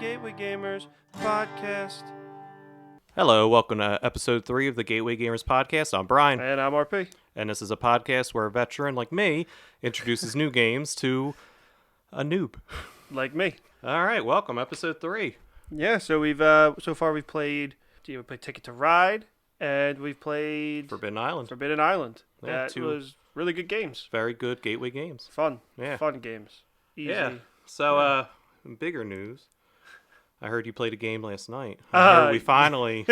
Gateway Gamers podcast. Hello, welcome to episode 3 of the Gateway Gamers podcast. I'm Bryan, And I'm RP. and this is a podcast where a veteran like me introduces new games to a noob. Like me. All right, welcome, episode 3. Yeah, so we've so far we've played Ticket to Ride, and we've played Forbidden Island. Forbidden Island. Yeah, That was really good games. Very good Gateway games. Fun. Yeah. Fun games. Easy. Yeah. So, in bigger news, I heard you played a game last night. I heard we finally...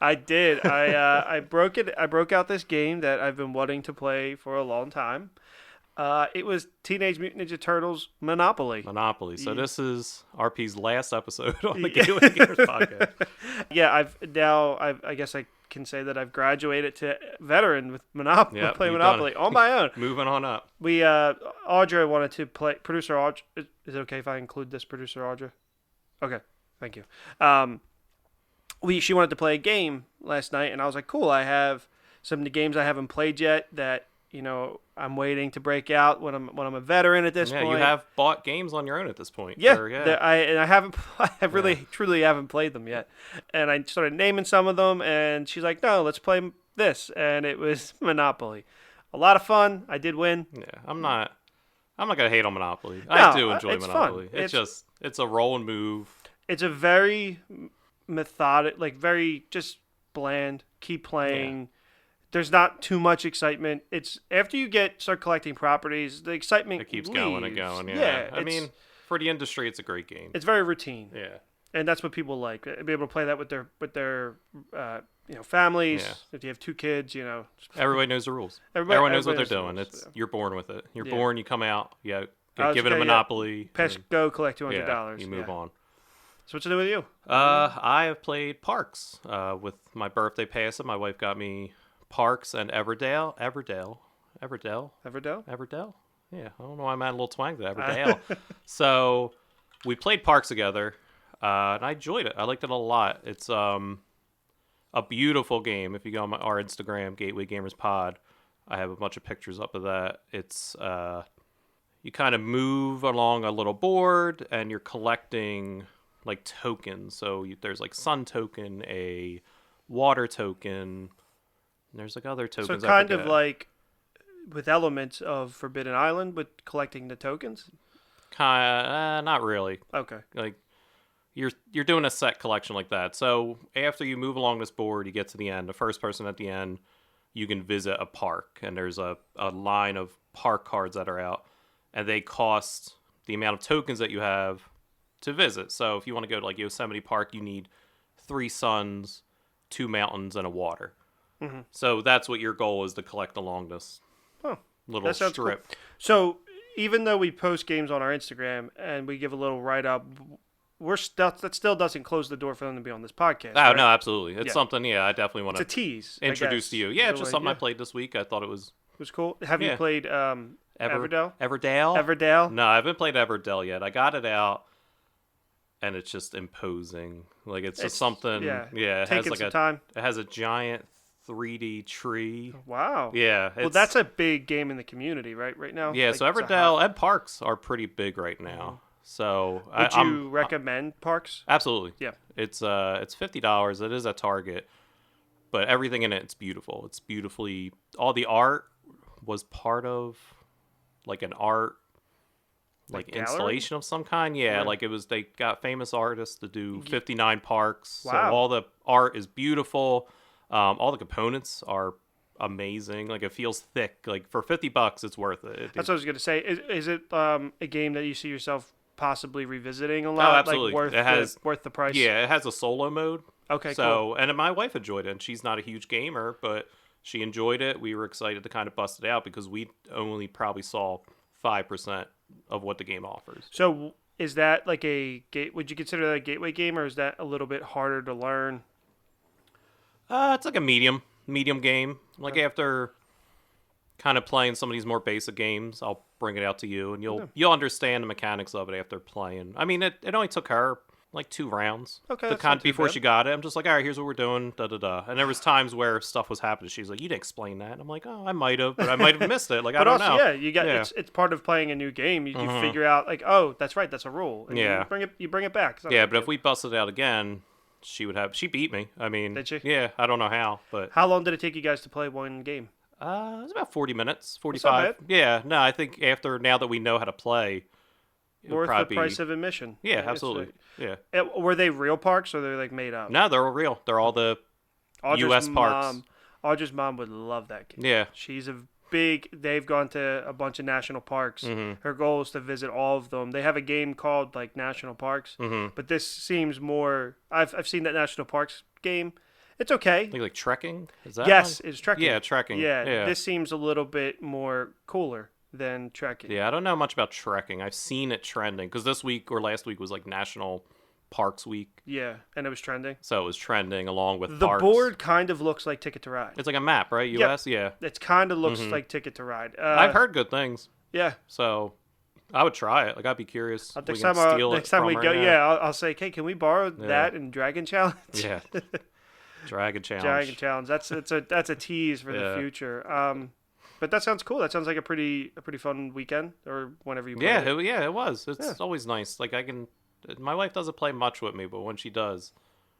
I did. I broke it. I broke out this game that I've been wanting to play for a long time. It was Teenage Mutant Ninja Turtles Monopoly. So this is RP's last episode on the Gateway Gamers podcast. Yeah, I guess I can say that I've graduated to veteran with Monopoly. Yep, Play you've Monopoly done it. on my own. Moving on up. We Audra wanted to play. Producer Audra, is it okay if I include this? Producer Audra. Okay, thank you. She wanted to play a game last night, and I was like, cool. I have some of the games I haven't played yet that I'm waiting to break out when I'm a veteran at this point. Yeah, you have bought games on your own at this point. Yeah, Or, I really truly haven't played them yet, and I started naming some of them, and she's like, no, let's play this, and it was Monopoly. A lot of fun. I did win. Yeah, I'm not gonna hate on Monopoly. No, I do enjoy it's Monopoly. fun. It's a roll and move. It's a very methodic, like very just bland. Keep playing. Yeah. There's not too much excitement. It's after you start collecting properties, the excitement It keeps leaves. going and going. Yeah, I it's, mean, for the industry, it's a great game. it's very routine. Yeah, And that's what people like. Be able to play that with their families. Yeah. If you have 2 kids, everybody knows the rules. Everybody knows what they're the doing. rules, It's yeah. You're born with it. You're Yeah. born. You come out. Yeah, Oh, give it okay, a yeah. Monopoly. Pass, and, go collect $200. yeah, you move on. So what's it do with you? I have played Parks. With my birthday passing, my wife got me Parks and Everdell. Yeah, I don't know why I'm adding a little twang to Everdell. So we played Parks together, and I enjoyed it. I liked it a lot. It's a beautiful game. If you go on our Instagram, Gateway Gamers Pod, I have a bunch of pictures up of that. It's you kind of move along a little board, and you're collecting like tokens. So there's like sun token, a water token. And there's like other tokens. So kind of like with elements of Forbidden Island with collecting the tokens? Not really. Okay. Like you're doing a set collection like that. So after you move along this board, you get to the end. The first person at the end, you can visit a park, and there's a line of park cards that are out, and they cost the amount of tokens that you have to visit. So if you want to go to like Yosemite Park, you need 3 suns, 2 mountains, and a water. Mm-hmm. So that's what your goal is, to collect along this little that sounds strip. Cool. So even though we post games on our Instagram and we give a little write-up, that still doesn't close the door for them to be on this podcast. Oh, right? no, absolutely. It's something, I definitely want It's a to tease. introduce to you. Yeah, it's just something I played this week. I thought it was... It was cool. Have you played Everdell? Everdell? No, I haven't played Everdell yet. I got it out, and it's just imposing. Like, it's just something... Yeah, it taking has some time. It has a giant 3D tree. Wow. Yeah. Well, that's a big game in the community, right now? Yeah, Like, so Everdell and Parks are pretty big right now. So Would you recommend Parks? Absolutely. Yeah. It's $50. It is at Target, but everything in it's beautiful. It's beautifully... All the art was part of like an art like installation of some kind. Yeah, like they got famous artists to do 59 parks. Wow. So all the art is beautiful. All the components are amazing. Like, it feels thick. Like, for $50, it's worth it. That's what I was gonna say. Is it a game that you see yourself possibly revisiting a lot? Oh, absolutely. Like worth the price? Yeah, it has a solo mode. Okay, so, cool. And my wife enjoyed it, and she's not a huge gamer, but she enjoyed it. We were excited to kind of bust it out because we only probably saw 5% of what the game offers. So is that like would you consider that a gateway game, or is that a little bit harder to learn? It's like a medium game. Like, after kind of playing some of these more basic games, I'll bring it out to you, and you'll understand the mechanics of it after playing. I mean, it only took her like 2 rounds. Okay, The that's not too before bad. she got it, I'm just like, all right, here's what we're doing, da da da. And there was times where stuff was happening. She's like, you didn't explain that. And I'm like, oh, I might have, but I might have missed it. Like, I But don't also, know. yeah, you got Yeah. it's part of playing a new game. You figure out like, oh, that's right, that's a rule, and Yeah. you bring it back. It's not a Yeah, big but if deal. we busted it out again, she beat me. I mean, Did she? Yeah, I don't know how, but How long did it take you guys to play one game? it was about 40 minutes, not 45. bad. Yeah, no, I think now that we know how to play, it would Worth the probably price be. of admission. Yeah, it's absolutely. like- Yeah. Were they real parks or they're like made up? No, they're all real. They're all the Audra's U.S. parks. Audra's mom would love that game. Yeah. She's they've gone to a bunch of national parks. Mm-hmm. Her goal is to visit all of them. They have a game called like National Parks, but this seems more. I've seen that National Parks game. It's okay. Like trekking? Is that Yes, one? it's trekking. Yeah, trekking. Yeah, Yeah. this seems a little bit more cooler than trekking. Yeah, I don't know much about trekking. I've seen it trending because this week or last week was like National Parks Week, Yeah, and it was trending. so it was trending along with The parks. board kind of looks like Ticket to Ride. It's like a map, right? U.S. Yeah. It kind of looks like Ticket to Ride. I've heard good things, Yeah. so I would try it. Like I'd be curious. if Next we can time, steal next it time from we her, go, I'll say, okay, can we borrow that in Dragon Challenge? Yeah. Dragon Challenge. Dragon Challenge. That's a tease for the Yeah. future. But that sounds cool. That sounds like a pretty fun weekend or whenever you play Yeah, it. it was. It's always nice. Like I can. My wife doesn't play much with me, but when she does,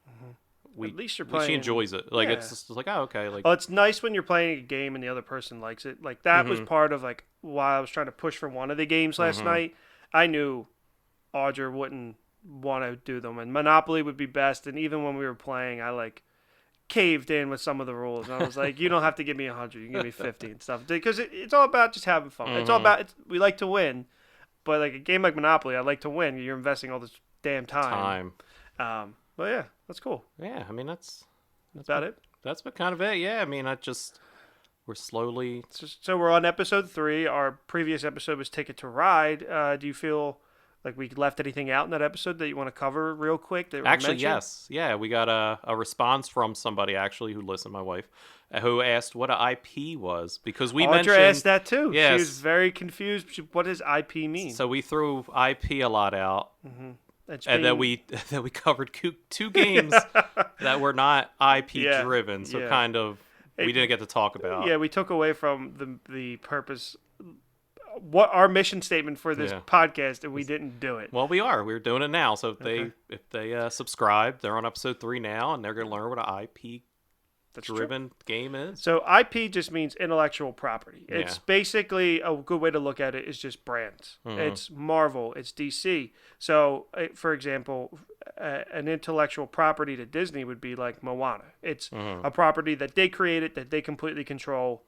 At least you're she playing. enjoys it. Like Yeah. it's just like, oh, okay. Like Well, it's nice when you're playing a game and the other person likes it. Like that was part of like why I was trying to push for one of the games last night. I knew Audra wouldn't want to do them, and Monopoly would be best. And even when we were playing, I like caved in with some of the rules. And I was like, you don't have to give me 100, you can give me 50 and stuff, because it's all about just having fun. It's all about we like to win, but like a game like Monopoly, I like to win. You're investing all this damn time. But yeah, that's cool. yeah, I mean that's About it. That's what kind of it. Yeah, I mean we're slowly. So we're on episode 3. Our previous episode was Ticket to Ride. Do you feel like we left anything out in that episode that you want to cover real quick? That we Actually, mentioned? yes. Yeah, we got a response from somebody actually who listened, my wife, who asked what an IP was because we Audra mentioned asked that too. Yes. She was very confused. What does IP mean? So we threw IP a lot out, It's and then being- we covered 2 games that were not IP Yeah, driven. So yeah. kind of we didn't get to talk about. Yeah, we took away from the purpose, what our mission statement for this Yeah. podcast, and we didn't do it. Well, we're doing it now. So Okay. if they subscribe, they're on episode 3 now, and they're gonna learn what an IP That's true. driven game is. So IP just means intellectual property. It's Yeah. basically a good way to look at it is just brands. Mm-hmm. It's Marvel, it's DC. So, for example, an intellectual property to Disney would be like Moana. It's Mm-hmm. a property that they created, that they completely control.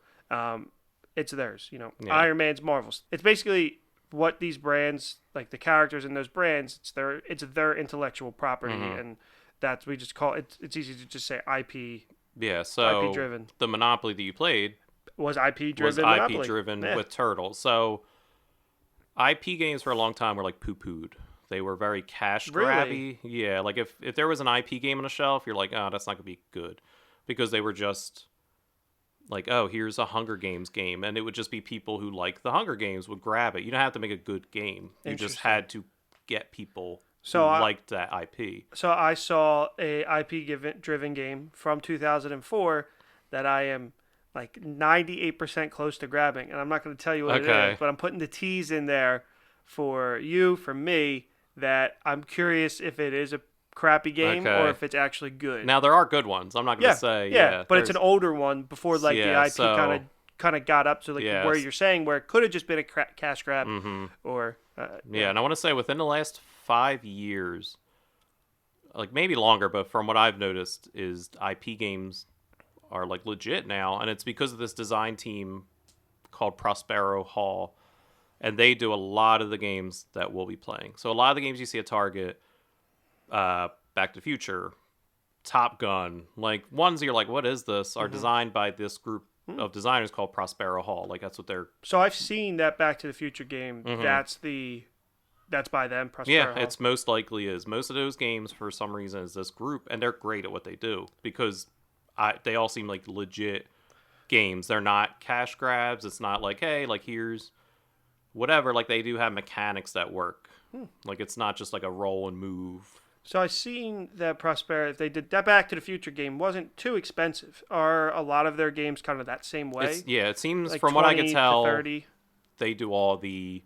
It's theirs. You know, Yeah. Iron Man's Marvel's. It's basically what these brands, like the characters in those brands, it's their intellectual property, Mm-hmm. and that's we just call it. It's easy to just say IP. Yeah. So IP driven. the Monopoly that you played Was IP driven? was Monopoly. IP driven Yeah. with Turtles. So IP games for a long time were like poo-pooed. They were very cash grabby. Really? Yeah, like if there was an IP game on a shelf, you're like, oh, that's not gonna be good, because they were just like, oh, here's a Hunger Games game, and it would just be people who like the Hunger Games would grab it. You don't have to make a good game. You just Interesting. had to get people So who I- liked that IP. So I saw a IP driven game from 2004 that I am like 98% close to grabbing, and I'm not going to tell you what it Okay. is, but I'm putting the T's in there for you, for me, that I'm curious if it is a crappy game Okay. or if it's actually good. Now there are good ones. I'm not gonna yeah, say yeah, but it's an there's- older one before like Yeah, the IP so- kind of got up to like Yeah. where you're saying where it could have just been a cash grab or Yeah, and I want to say within the last 5 years, like maybe longer, but from what I've noticed is IP games are like legit now, and it's because of this design team called Prospero Hall, and they do a lot of the games that we'll be playing. So a lot of the games you see at Target, Back to the Future, Top Gun, like ones that you're like, what is this, are designed by this group of designers called Prospero Hall. Like that's what they're. So I've seen that Back to the Future game. That's by them. Prospero Yeah, Hall. it's most likely is. Most of those games, for some reason, is this group, and they're great at what they do because they all seem like legit games. They're not cash grabs. It's not like, hey, like here's whatever. Like they do have mechanics that work. Like it's not just like a roll and move So I seen that Prospera, if they did that Back to the Future game, wasn't too expensive. Are a lot of their games kind of that same way? It seems Like from what I could 20 to tell, 30? they do all the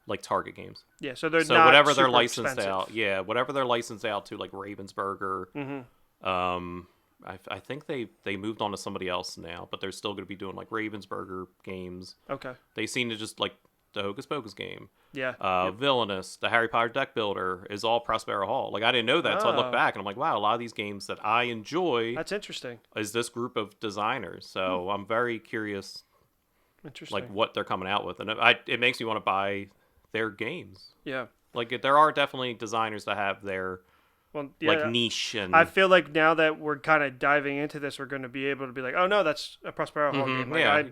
like Target games. Yeah, so they're So not whatever they're super licensed expensive. out, whatever they're licensed out to, like Ravensburger. I think they moved on to somebody else now, but they're still going to be doing like Ravensburger Games. Okay. They seem to just like the Hocus Pocus game. Yeah. Villainous, the Harry Potter deck builder is all Prospera Hall. Like I didn't know that, so I look Oh. back and I'm like, wow, a lot of these games that I enjoy That's interesting. is this group of designers. So I'm very curious, Interesting. like what they're coming out with, and it makes me want to buy their games. Yeah. Like there are definitely designers that have their Well, yeah. like niche and I feel like now that we're kind of diving into this, we're going to be able to be like, oh no, that's a Prospero Hall game. Like, yeah.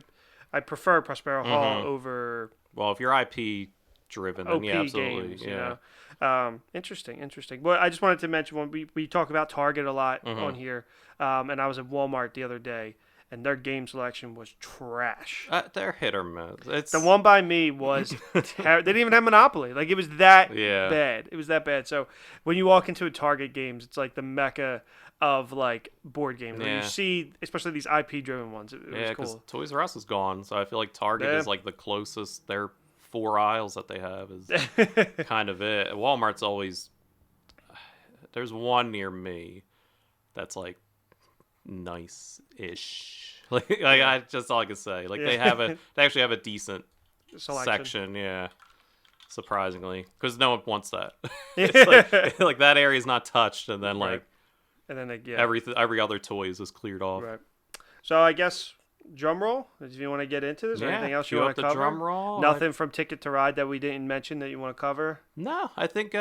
I prefer Prospero Hall over well, if you're IP driven, then OP yeah, absolutely, games. yeah. You know? Interesting. Well, I just wanted to mention when we talk about Target a lot on here, and I was at Walmart the other day, and their game selection was trash. They're hit or miss. It's The one by me was they didn't even have Monopoly. Like it was that Yeah. bad. It was that bad. So when you walk into a Target games, it's like the mecca of like board games. Where Yeah. you see, especially these IP driven ones. It yeah, was because cool. Toys R Us is gone, so I feel like Target Yeah. is like the closest. Their 4 aisles that they have is kind of it. Walmart's always there's one near me that's like nice-ish. Like I just all I can say. Like they actually have a decent section, yeah. Surprisingly, because no one wants that. It's like that area is not touched, and then like And then every other toy is just cleared off. Right. So I guess drum roll. If you want to get into this, or anything else you cue want up to the cover? drum roll. Nothing from Ticket to Ride that we didn't mention that you want to cover. No, I think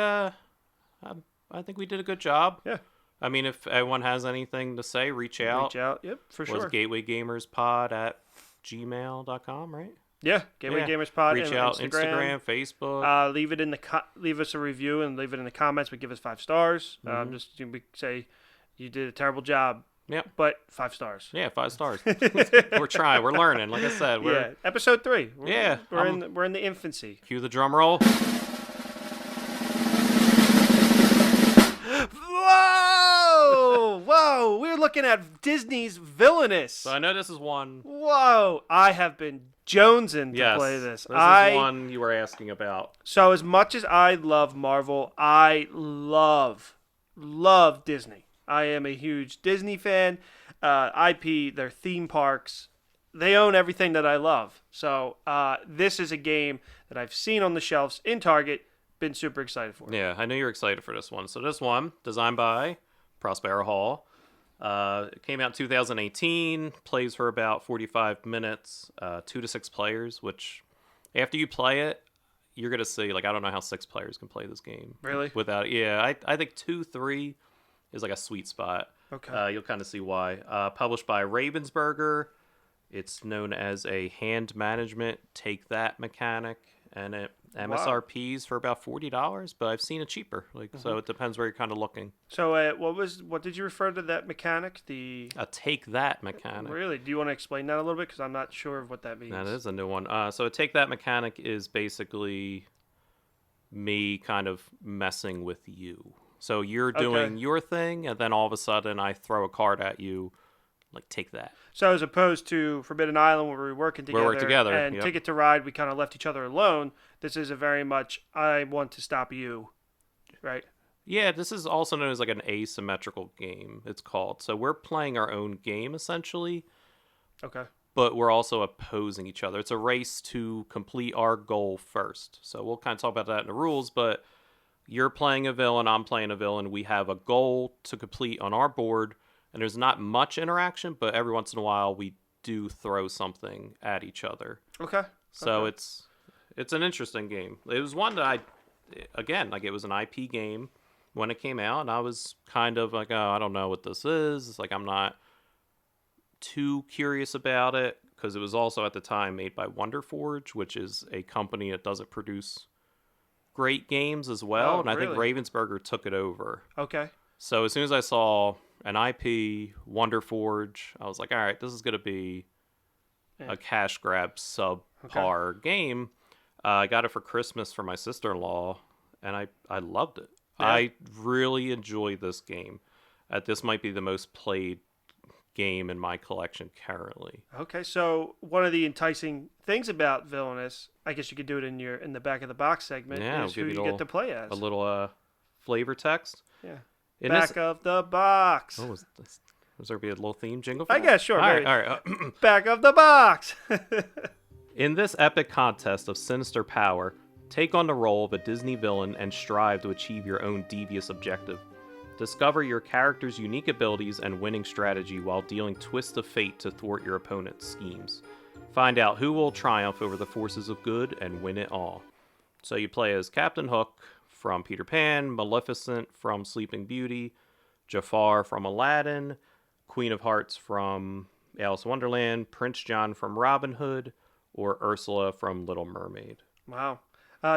we did a good job. Yeah. I mean, if anyone has anything to say, reach out. Reach out. Yep, for Was sure. gatewaygamerspod@gmail.com, right? Yeah, Gateway Yeah. Gamers Pod. Reach and out, Instagram. Facebook. Leave it in the leave us a review and leave it in the comments. We give us 5 stars. Just we say you did a terrible job. Yep. But 5 stars. Yeah, 5 stars. We're trying. We're learning. Like I said, Yeah, episode 3. Yeah, we're in the infancy. Cue the drum roll. Whoa! We're looking at Disney's Villainous. So I know this is one. Whoa! I have been jonesing to play this. This is one you were asking about. So as much as I love Marvel, I love Disney. I am a huge Disney fan. IP, their theme parks, they own everything that I love. So this is a game that I've seen on the shelves in Target. Been super excited for. Yeah, I know you're excited for this one. So this one, designed by Prospera Hall. It came out in 2018. Plays for about 45 minutes. 2 to 6 players. Which, after you play it, you're gonna see. Like I don't know how 6 players can play this game. Really? Without I think 2-3 is like a sweet spot. Okay. You'll kind of see why. Published by Ravensburger. It's known as a hand management take that mechanic, and it MSRPs for about $40, but I've seen it cheaper. So it depends where you're kind of looking. So what did you refer to that mechanic? The A take that mechanic. Really? Do you want to explain that a little bit? Because I'm not sure of what that means. That is a new one. So a take that mechanic is basically me kind of messing with you. So you're doing your thing, and then all of a sudden I throw a card at you, like take that. So as opposed to Forbidden Island, where we were working together, and yep. Ticket to Ride, we kind of left each other alone. This is a very much I want to stop you, right? Yeah, this is also known as like an asymmetrical game, it's called. So we're playing our own game, essentially. Okay. But we're also opposing each other. It's a race to complete our goal first. So we'll kind of talk about that in the rules, but you're playing a villain, I'm playing a villain. We have a goal to complete on our board, and there's not much interaction, but every once in a while we do throw something at each other. Okay. So it's an interesting game. It was one that it was an IP game when it came out, and I was kind of like, oh, I don't know what this is. It's like I'm not too curious about it, because it was also at the time made by Wonderforge, which is a company that doesn't produce great games as well. Oh, and I think really? Ravensburger took it over. Okay. So as soon as I saw an IP, Wonderforge, I was like, all right, this is going to be a cash grab subpar game. I got it for Christmas for my sister-in-law, and I loved it. Yeah. I really enjoy this game. This might be the most played game in my collection currently. Okay, so one of the enticing things about Villainous, I guess you could do it in the back of the box segment, Yeah, is we'll who give you you get to play as. a little flavor text. Yeah. In Back this, of the box. oh, was there be a little theme jingle for I that? guess, sure. All maybe. right, all right. Back of the box. In this epic contest of sinister power, take on the role of a Disney villain and strive to achieve your own devious objective. Discover your character's unique abilities and winning strategy while dealing twists of fate to thwart your opponent's schemes. Find out who will triumph over the forces of good and win it all. So you play as Captain Hook from Peter Pan, Maleficent from Sleeping Beauty, Jafar from Aladdin, Queen of Hearts from Alice in Wonderland, Prince John from Robin Hood, or Ursula from Little Mermaid. Wow.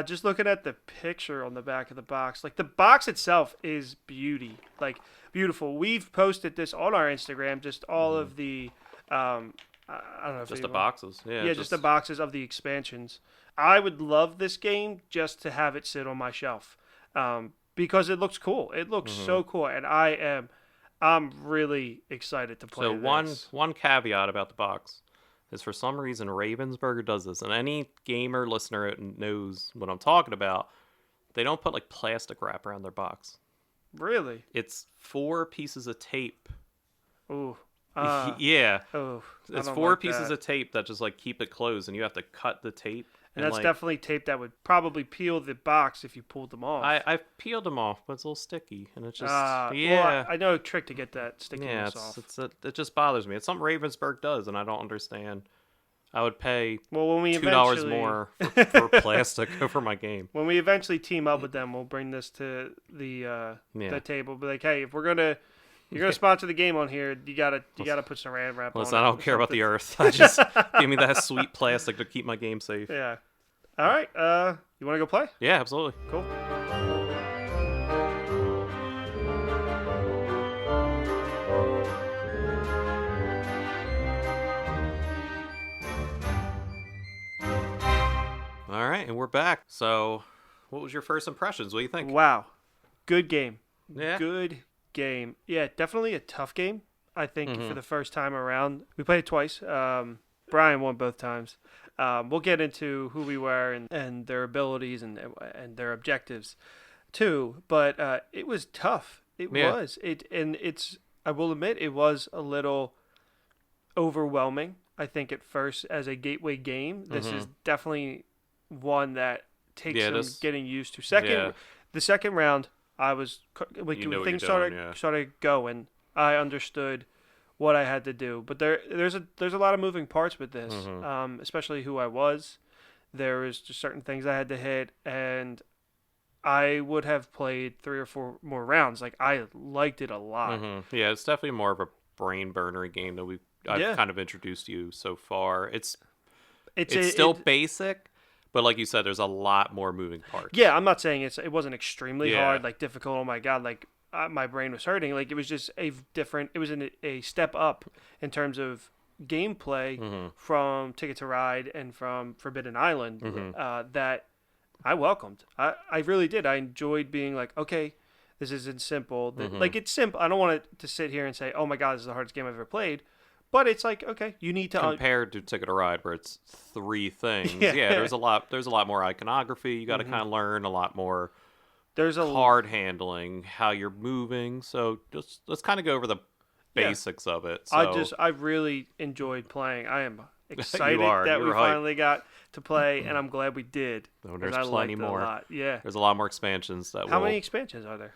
Just looking at the picture on the back of the box, like the box itself is beautiful. We've posted this on our Instagram, just all of the, I don't know if Just the anyone- boxes. Yeah, just the boxes of the expansions. I would love this game just to have it sit on my shelf, because it looks cool. It looks so cool, and I'm really excited to play. So this. one caveat about the box is for some reason Ravensburger does this, and any gamer listener knows what I'm talking about. They don't put like plastic wrap around their box. Really? It's 4 pieces of tape. Ooh. Yeah. Oh. I It's don't 4 like pieces that. of tape that just like keep it closed, and you have to cut the tape. And that's like, definitely tape that would probably peel the box if you pulled them off. I've peeled them off, but it's a little sticky, and it's just Well, yeah. I know a trick to get that Yeah, stickiness off. it just bothers me. It's something Ravensburg does, and I don't understand. I would pay Well, when we $2 eventually more for plastic over my game. when we eventually team up with them, we'll bring this to the table. Be like, hey, if you're gonna sponsor the game on here, you gotta put some Saran wrap on it. Listen, I don't or care about the something. earth. I just give me that sweet plastic to keep my game safe. Yeah. All right. You want to go play? Yeah, absolutely. Cool. All right, and we're back. So, what was your first impressions? What do you think? Wow. Good game. Yeah. Good game. Yeah, definitely a tough game. I think Mm-hmm. for the first time around, we played it twice. Bryan won both times. We'll get into who we were and their abilities and their objectives too. But it was tough. It Yeah. was. I will admit it was a little overwhelming. I think at first as a gateway game, this is definitely one that takes some getting used to. The second round, I was like You know what things you're doing, yeah. started going. I understood what I had to do, but there's a lot of moving parts with this, especially who I was. There was just certain things I had to hit, and I would have played 3 or 4 more rounds. Like I liked it a lot. Yeah, it's definitely more of a brain burnery game that I've kind of introduced you so far. It's still basic, but like you said, there's a lot more moving parts. Yeah, I'm not saying it wasn't extremely Yeah. hard, like difficult. Oh my god, like my brain was hurting. Like it was just a step up in terms of gameplay from Ticket to Ride and from Forbidden Island that I welcomed. I really did. I enjoyed being like, okay, this isn't simple. Like it's simple. I don't want it to sit here and say, oh my god, this is the hardest game I've ever played. But it's like, okay, you need to Compared to Ticket to Ride, where it's 3 things. Yeah. There's a lot more iconography. You got to kind of learn a lot more. There's a card handling, how you're moving. So just let's kind of go over the basics of it. So, I really enjoyed playing. I am excited are. that You we were hyped. finally got to play, and I'm glad we did. Oh, 'cause there's I plenty liked it more. A lot. Yeah. there's a lot more expansions that How many expansions are there?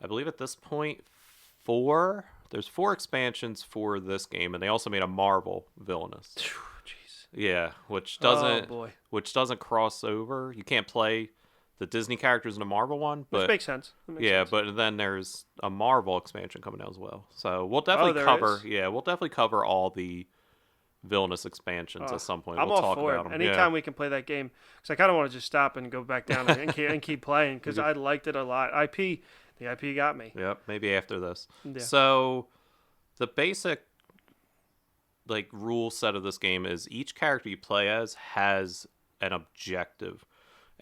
I believe at this point 4. There's 4 expansions for this game, and they also made a Marvel Villainous. Jeez. Yeah, which Oh doesn't boy. cross over. You can't play the Disney characters in a Marvel one, Which but makes sense. That makes yeah, sense. but then there's a Marvel expansion coming out as well. So we'll definitely there cover. is? Yeah, we'll definitely cover all the Villainous expansions at some point. I'm we'll all talk for about it. them. Anytime we can play that game, because I kind of want to just stop and go back down and keep playing because I liked it a lot. The IP got me. Yep, maybe after this. Yeah. So the basic rule set of this game is each character you play as has an objective.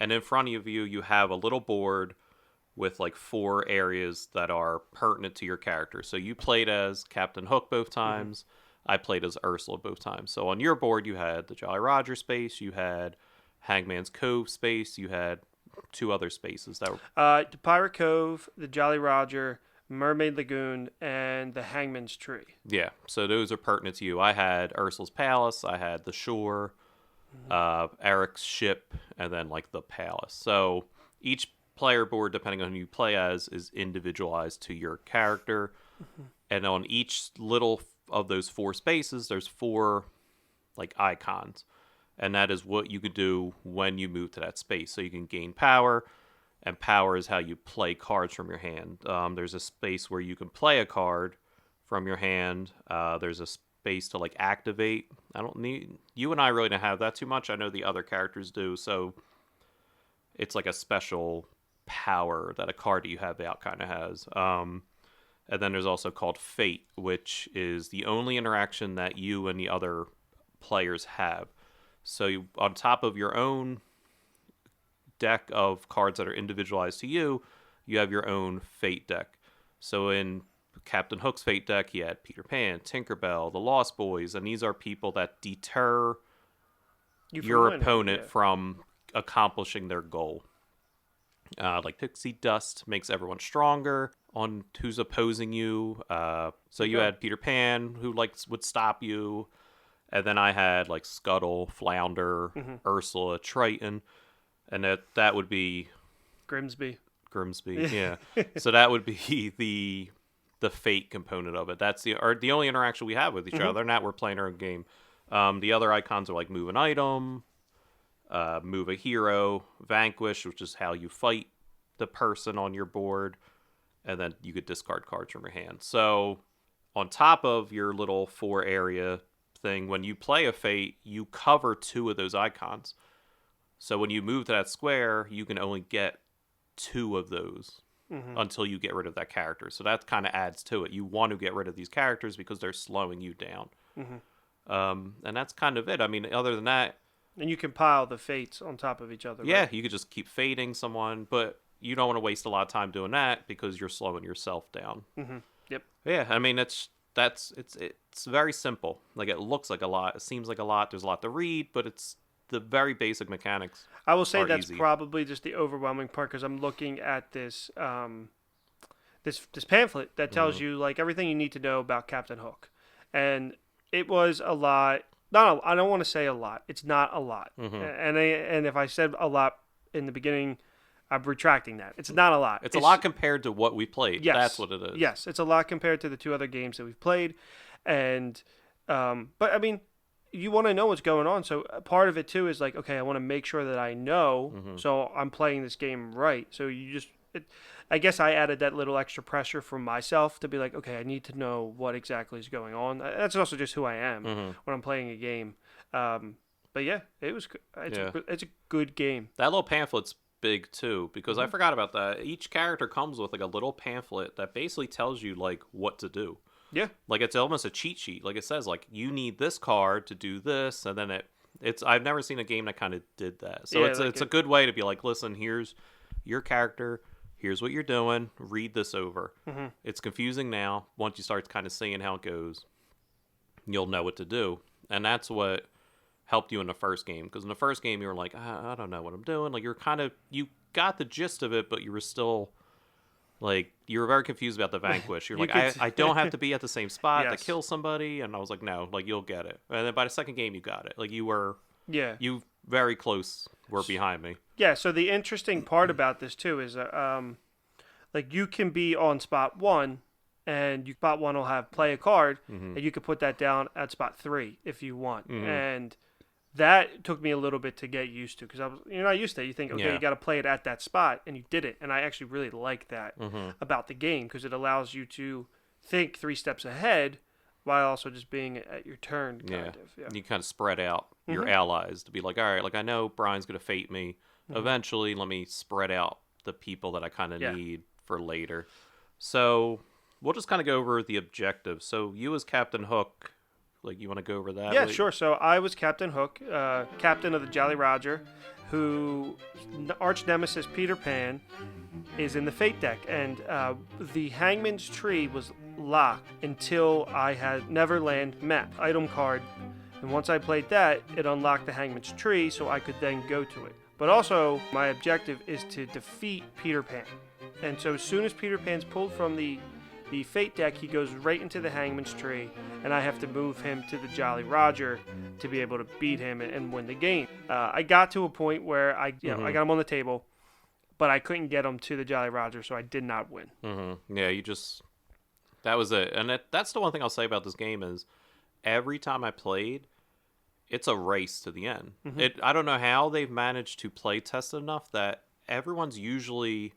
And in front of you have a little board with like 4 areas that are pertinent to your character. So you played as Captain Hook both times. I played as Ursula both times. So on your board, you had the Jolly Roger space, you had Hangman's Cove space, you had 2 other spaces that were. The Pirate Cove, the Jolly Roger, Mermaid Lagoon, and the Hangman's Tree. Yeah, so those are pertinent to you. I had Ursula's Palace, I had the shore, Eric's ship, and then like the palace. So each player board, depending on who you play as, is individualized to your character. And on each little of those 4 spaces, there's 4 like icons. And that is what you could do when you move to that space. So you can gain power, and power is how you play cards from your hand. There's a space where you can play a card from your hand. There's a space to like activate. I don't need you and I really don't have that too much. I know the other characters do. So it's like a special power that a card that you have out kind of has. And then there's also called Fate, which is the only interaction that you and the other players have. So you, on top of your own deck of cards that are individualized to you, you have your own Fate deck. So in Captain Hook's Fate deck, he had Peter Pan, Tinkerbell, the Lost Boys, and these are people that deter your opponent from accomplishing their goal. Like Pixie Dust makes everyone stronger on who's opposing you. So you had Peter Pan, who would stop you. And then I had like Scuttle, Flounder, Ursula, Triton. And that would be Grimsby, yeah. So that would be the Fate component of it. That's the only interaction we have with each other. Not we're playing our own game. The other icons are like move an item, move a hero, vanquish, which is how you fight the person on your board, and then you could discard cards from your hand. So on top of your little 4 area thing, when you play a Fate, you cover 2 of those icons. So when you move to that square, you can only get 2 of those until you get rid of that character. So that kind of adds to it. You want to get rid of these characters because they're slowing you down. And that's kind of it. I mean, other than that... And you can pile the Fates on top of each other, Yeah, right? you could just keep fading someone, but you don't want to waste a lot of time doing that because you're slowing yourself down. Yep. Yeah, I mean, it's very simple. Like, it looks like a lot. It seems like a lot. There's a lot to read, but it's the very basic mechanics. I will say that's easy. Probably just the overwhelming part, because I'm looking at this this pamphlet that tells you like everything you need to know about Captain Hook, and it was a lot. I don't want to say a lot. It's not a lot, and if I said a lot in the beginning, I'm retracting that. It's not a lot. It's a lot compared to what we played. Yes, that's what it is. Yes, it's a lot compared to the 2 other games that we've played, and but I mean, you want to know what's going on. So part of it too is like, okay, I want to make sure that I know, so I'm playing this game right. So I guess I added that little extra pressure for myself to be like, okay, I need to know what exactly is going on. That's also just who I am when I'm playing a game. But yeah, it's a good game. That little pamphlet's big too, because I forgot about that. Each character comes with like a little pamphlet that basically tells you like what to do. Yeah. Like it's almost a cheat sheet. Like it says like you need this card to do this, and then it's I've never seen a game that kind of did that. So Yeah, it's a good way to be like, listen, here's your character, here's what you're doing, read this over. It's confusing now. Once you start kind of seeing how it goes, you'll know what to do. And that's what helped you in the first game, because in the first game you were like, I don't know what I'm doing. Like you got the gist of it, but you were still like, you were very confused about the vanquish. You're like, I don't have to be at the same spot to kill somebody. And I was like, no, like you'll get it. And then by the second game you got it. Like you very close were behind me. Yeah, so the interesting part about this too is like you can be on spot 1, and spot 1 will have play a card, and you can put that down at spot 3 if you want. And that took me a little bit to get used to, because you're not used to it. You think, okay, you got to play it at that spot, and you did it. And I actually really like that about the game, because it allows you to think 3 steps ahead while also just being at your turn, kind of. Yeah. You kind of spread out your allies to be like, all right, like I know Brian's going to fate me. Eventually, let me spread out the people that I kind of need for later. So we'll just kind of go over the objectives. So you as Captain Hook, like you want to go over that? Yeah, sure. So I was Captain Hook, captain of the Jolly Roger, who arch nemesis Peter Pan is in the Fate deck, and the Hangman's Tree was locked until I had Neverland map item card, and once I played that, it unlocked the Hangman's Tree, so I could then go to it. But also, my objective is to defeat Peter Pan, and so as soon as Peter Pan's pulled from the Fate deck, he goes right into the Hangman's Tree, and I have to move him to the Jolly Roger to be able to beat him and win the game. I got to a point where I got him on the table, but I couldn't get him to the Jolly Roger, so I did not win. Yeah, that was it. And that's the one thing I'll say about this game is every time I played, it's a race to the end. I don't know how they've managed to play test enough that everyone's usually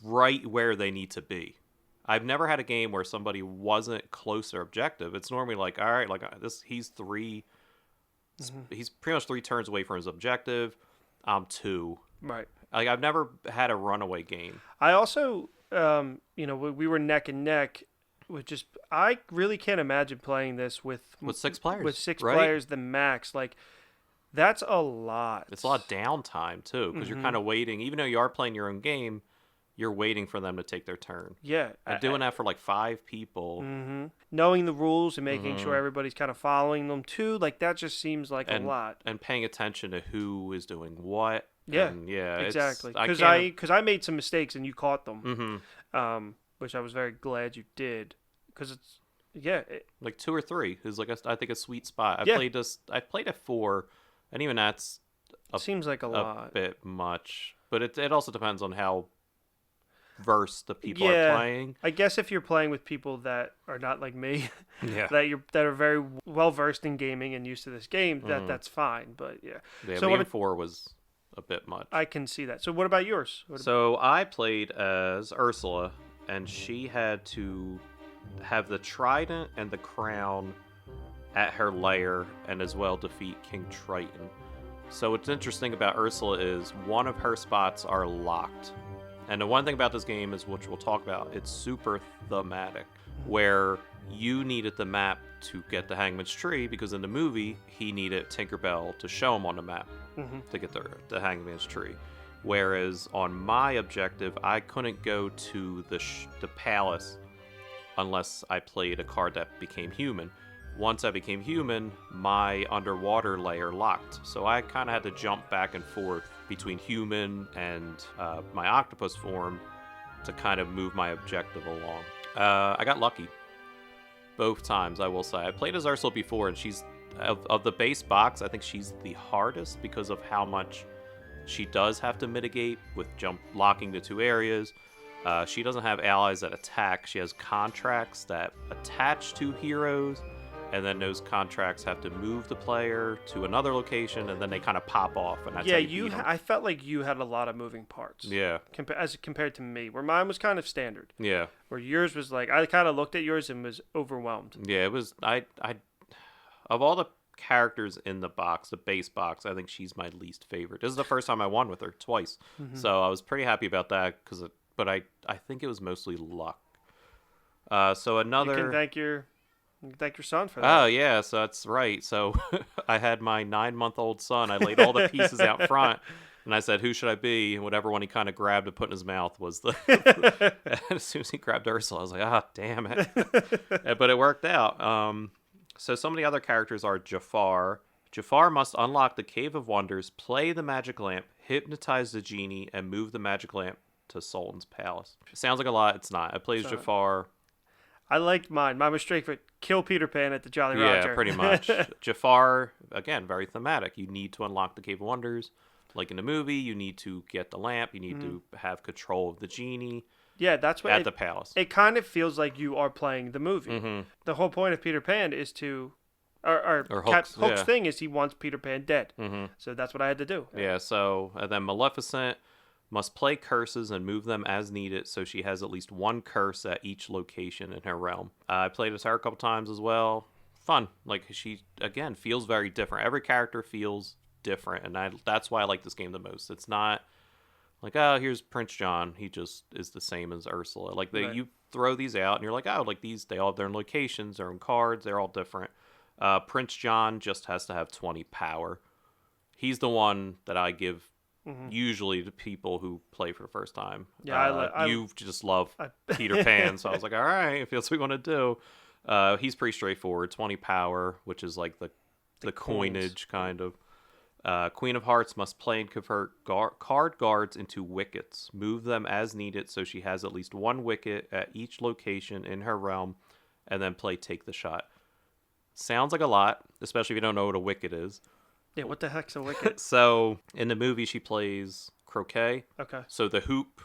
right where they need to be. I've never had a game where somebody wasn't close to their objective. It's normally like, all right, like he's pretty much 3 turns away from his objective. I'm 2. Right. Like I've never had a runaway game. I also, we were neck and neck with I really can't imagine playing this with 6 players. With 6 right? players, the max. Like, that's a lot. It's a lot of downtime too, because you're kind of waiting. Even though you are playing your own game, you're waiting for them to take their turn. Yeah. And doing that for like 5 people. Knowing the rules and making sure everybody's kind of following them too, like that just seems like a lot. And paying attention to who is doing what. Yeah. And yeah. Exactly. Because I made some mistakes and you caught them. Which I was very glad you did. Because it's, like 2 or 3 is like I think a sweet spot. I played at 4, and even that's seems like a lot. A bit much. But it also depends on how versed the people are playing. I guess if you're playing with people that are not like me, yeah, that are very well versed in gaming and used to this game, that's fine. But so 4 was a bit much. I can see that. So what about yours? I played as Ursula, and she had to have the trident and the crown at her lair, and as well defeat King Triton. So what's interesting about Ursula is one of her spots are locked. And the one thing about this game is, which we'll talk about, it's super thematic, where you needed the map to get the Hangman's Tree, because in the movie, he needed Tinkerbell to show him on the map to get the Hangman's Tree. Whereas on my objective, I couldn't go to the palace unless I played a card that became human. Once I became human, my underwater layer locked. So I kind of had to jump back and forth between human and my octopus form to kind of move my objective along. I got lucky both times, I will say. I played as Ursula before, and she's, of the base box, I think she's the hardest because of how much she does have to mitigate with locking the 2 areas. She doesn't have allies that attack. She has contracts that attach to heroes, and then those contracts have to move the player to another location, and then they kind of pop off. And that's I felt like you had a lot of moving parts. Yeah. As compared to me, where mine was kind of standard. Yeah. Where yours was like, I kind of looked at yours and was overwhelmed. Yeah, it was. Of all the characters in the box, the base box, I think she's my least favorite. This is the first time I won with her twice, so I was pretty happy about that. But I think it was mostly luck. So another. You can thank your son for that. Oh yeah, so that's right. So I had my 9-month-old son. I laid all the pieces out front, and I said, "Who should I be?" And whatever one he kind of grabbed to put in his mouth was the. And as soon as he grabbed Ursula, I was like, "Ah, damn it!" But it worked out. So some of the other characters are Jafar. Jafar must unlock the Cave of Wonders, play the magic lamp, hypnotize the genie, and move the magic lamp to Sultan's palace. It sounds like a lot. It's not. I played Jafar. I liked mine. Mine was straight for kill Peter Pan at the Jolly Roger. Yeah, pretty much. Jafar, again, very thematic. You need to unlock the Cave of Wonders. Like in the movie, you need to get the lamp. You need to have control of the genie. Yeah, that's what at the palace. It kind of feels like you are playing the movie. The whole point of Peter Pan is to, or Hook's thing is he wants Peter Pan dead. So that's what I had to do. Yeah. So and then Maleficent must play curses and move them as needed, so she has at least 1 curse at each location in her realm. I played as her a couple times as well. Fun. Like, she, again, feels very different. Every character feels different, and that's why I like this game the most. It's not like, oh, here's Prince John. He just is the same as Ursula. Like, you throw these out, and you're like, oh, like these, they all have their own locations, their own cards. They're all different. Prince John just has to have 20 power. He's the one that I give usually to people who play for the first time. Yeah, you just love Peter Pan, so I was like, all right, if that's what we want to do. He's pretty straightforward. 20 power, which is like the coinage kind of. Queen of Hearts must play and convert card guards into wickets. Move them as needed so she has at least one wicket at each location in her realm, and then play Take the Shot. Sounds like a lot, especially if you don't know what a wicket is. Yeah, what the heck's a wicket? So, in the movie, she plays croquet. Okay. So the hoop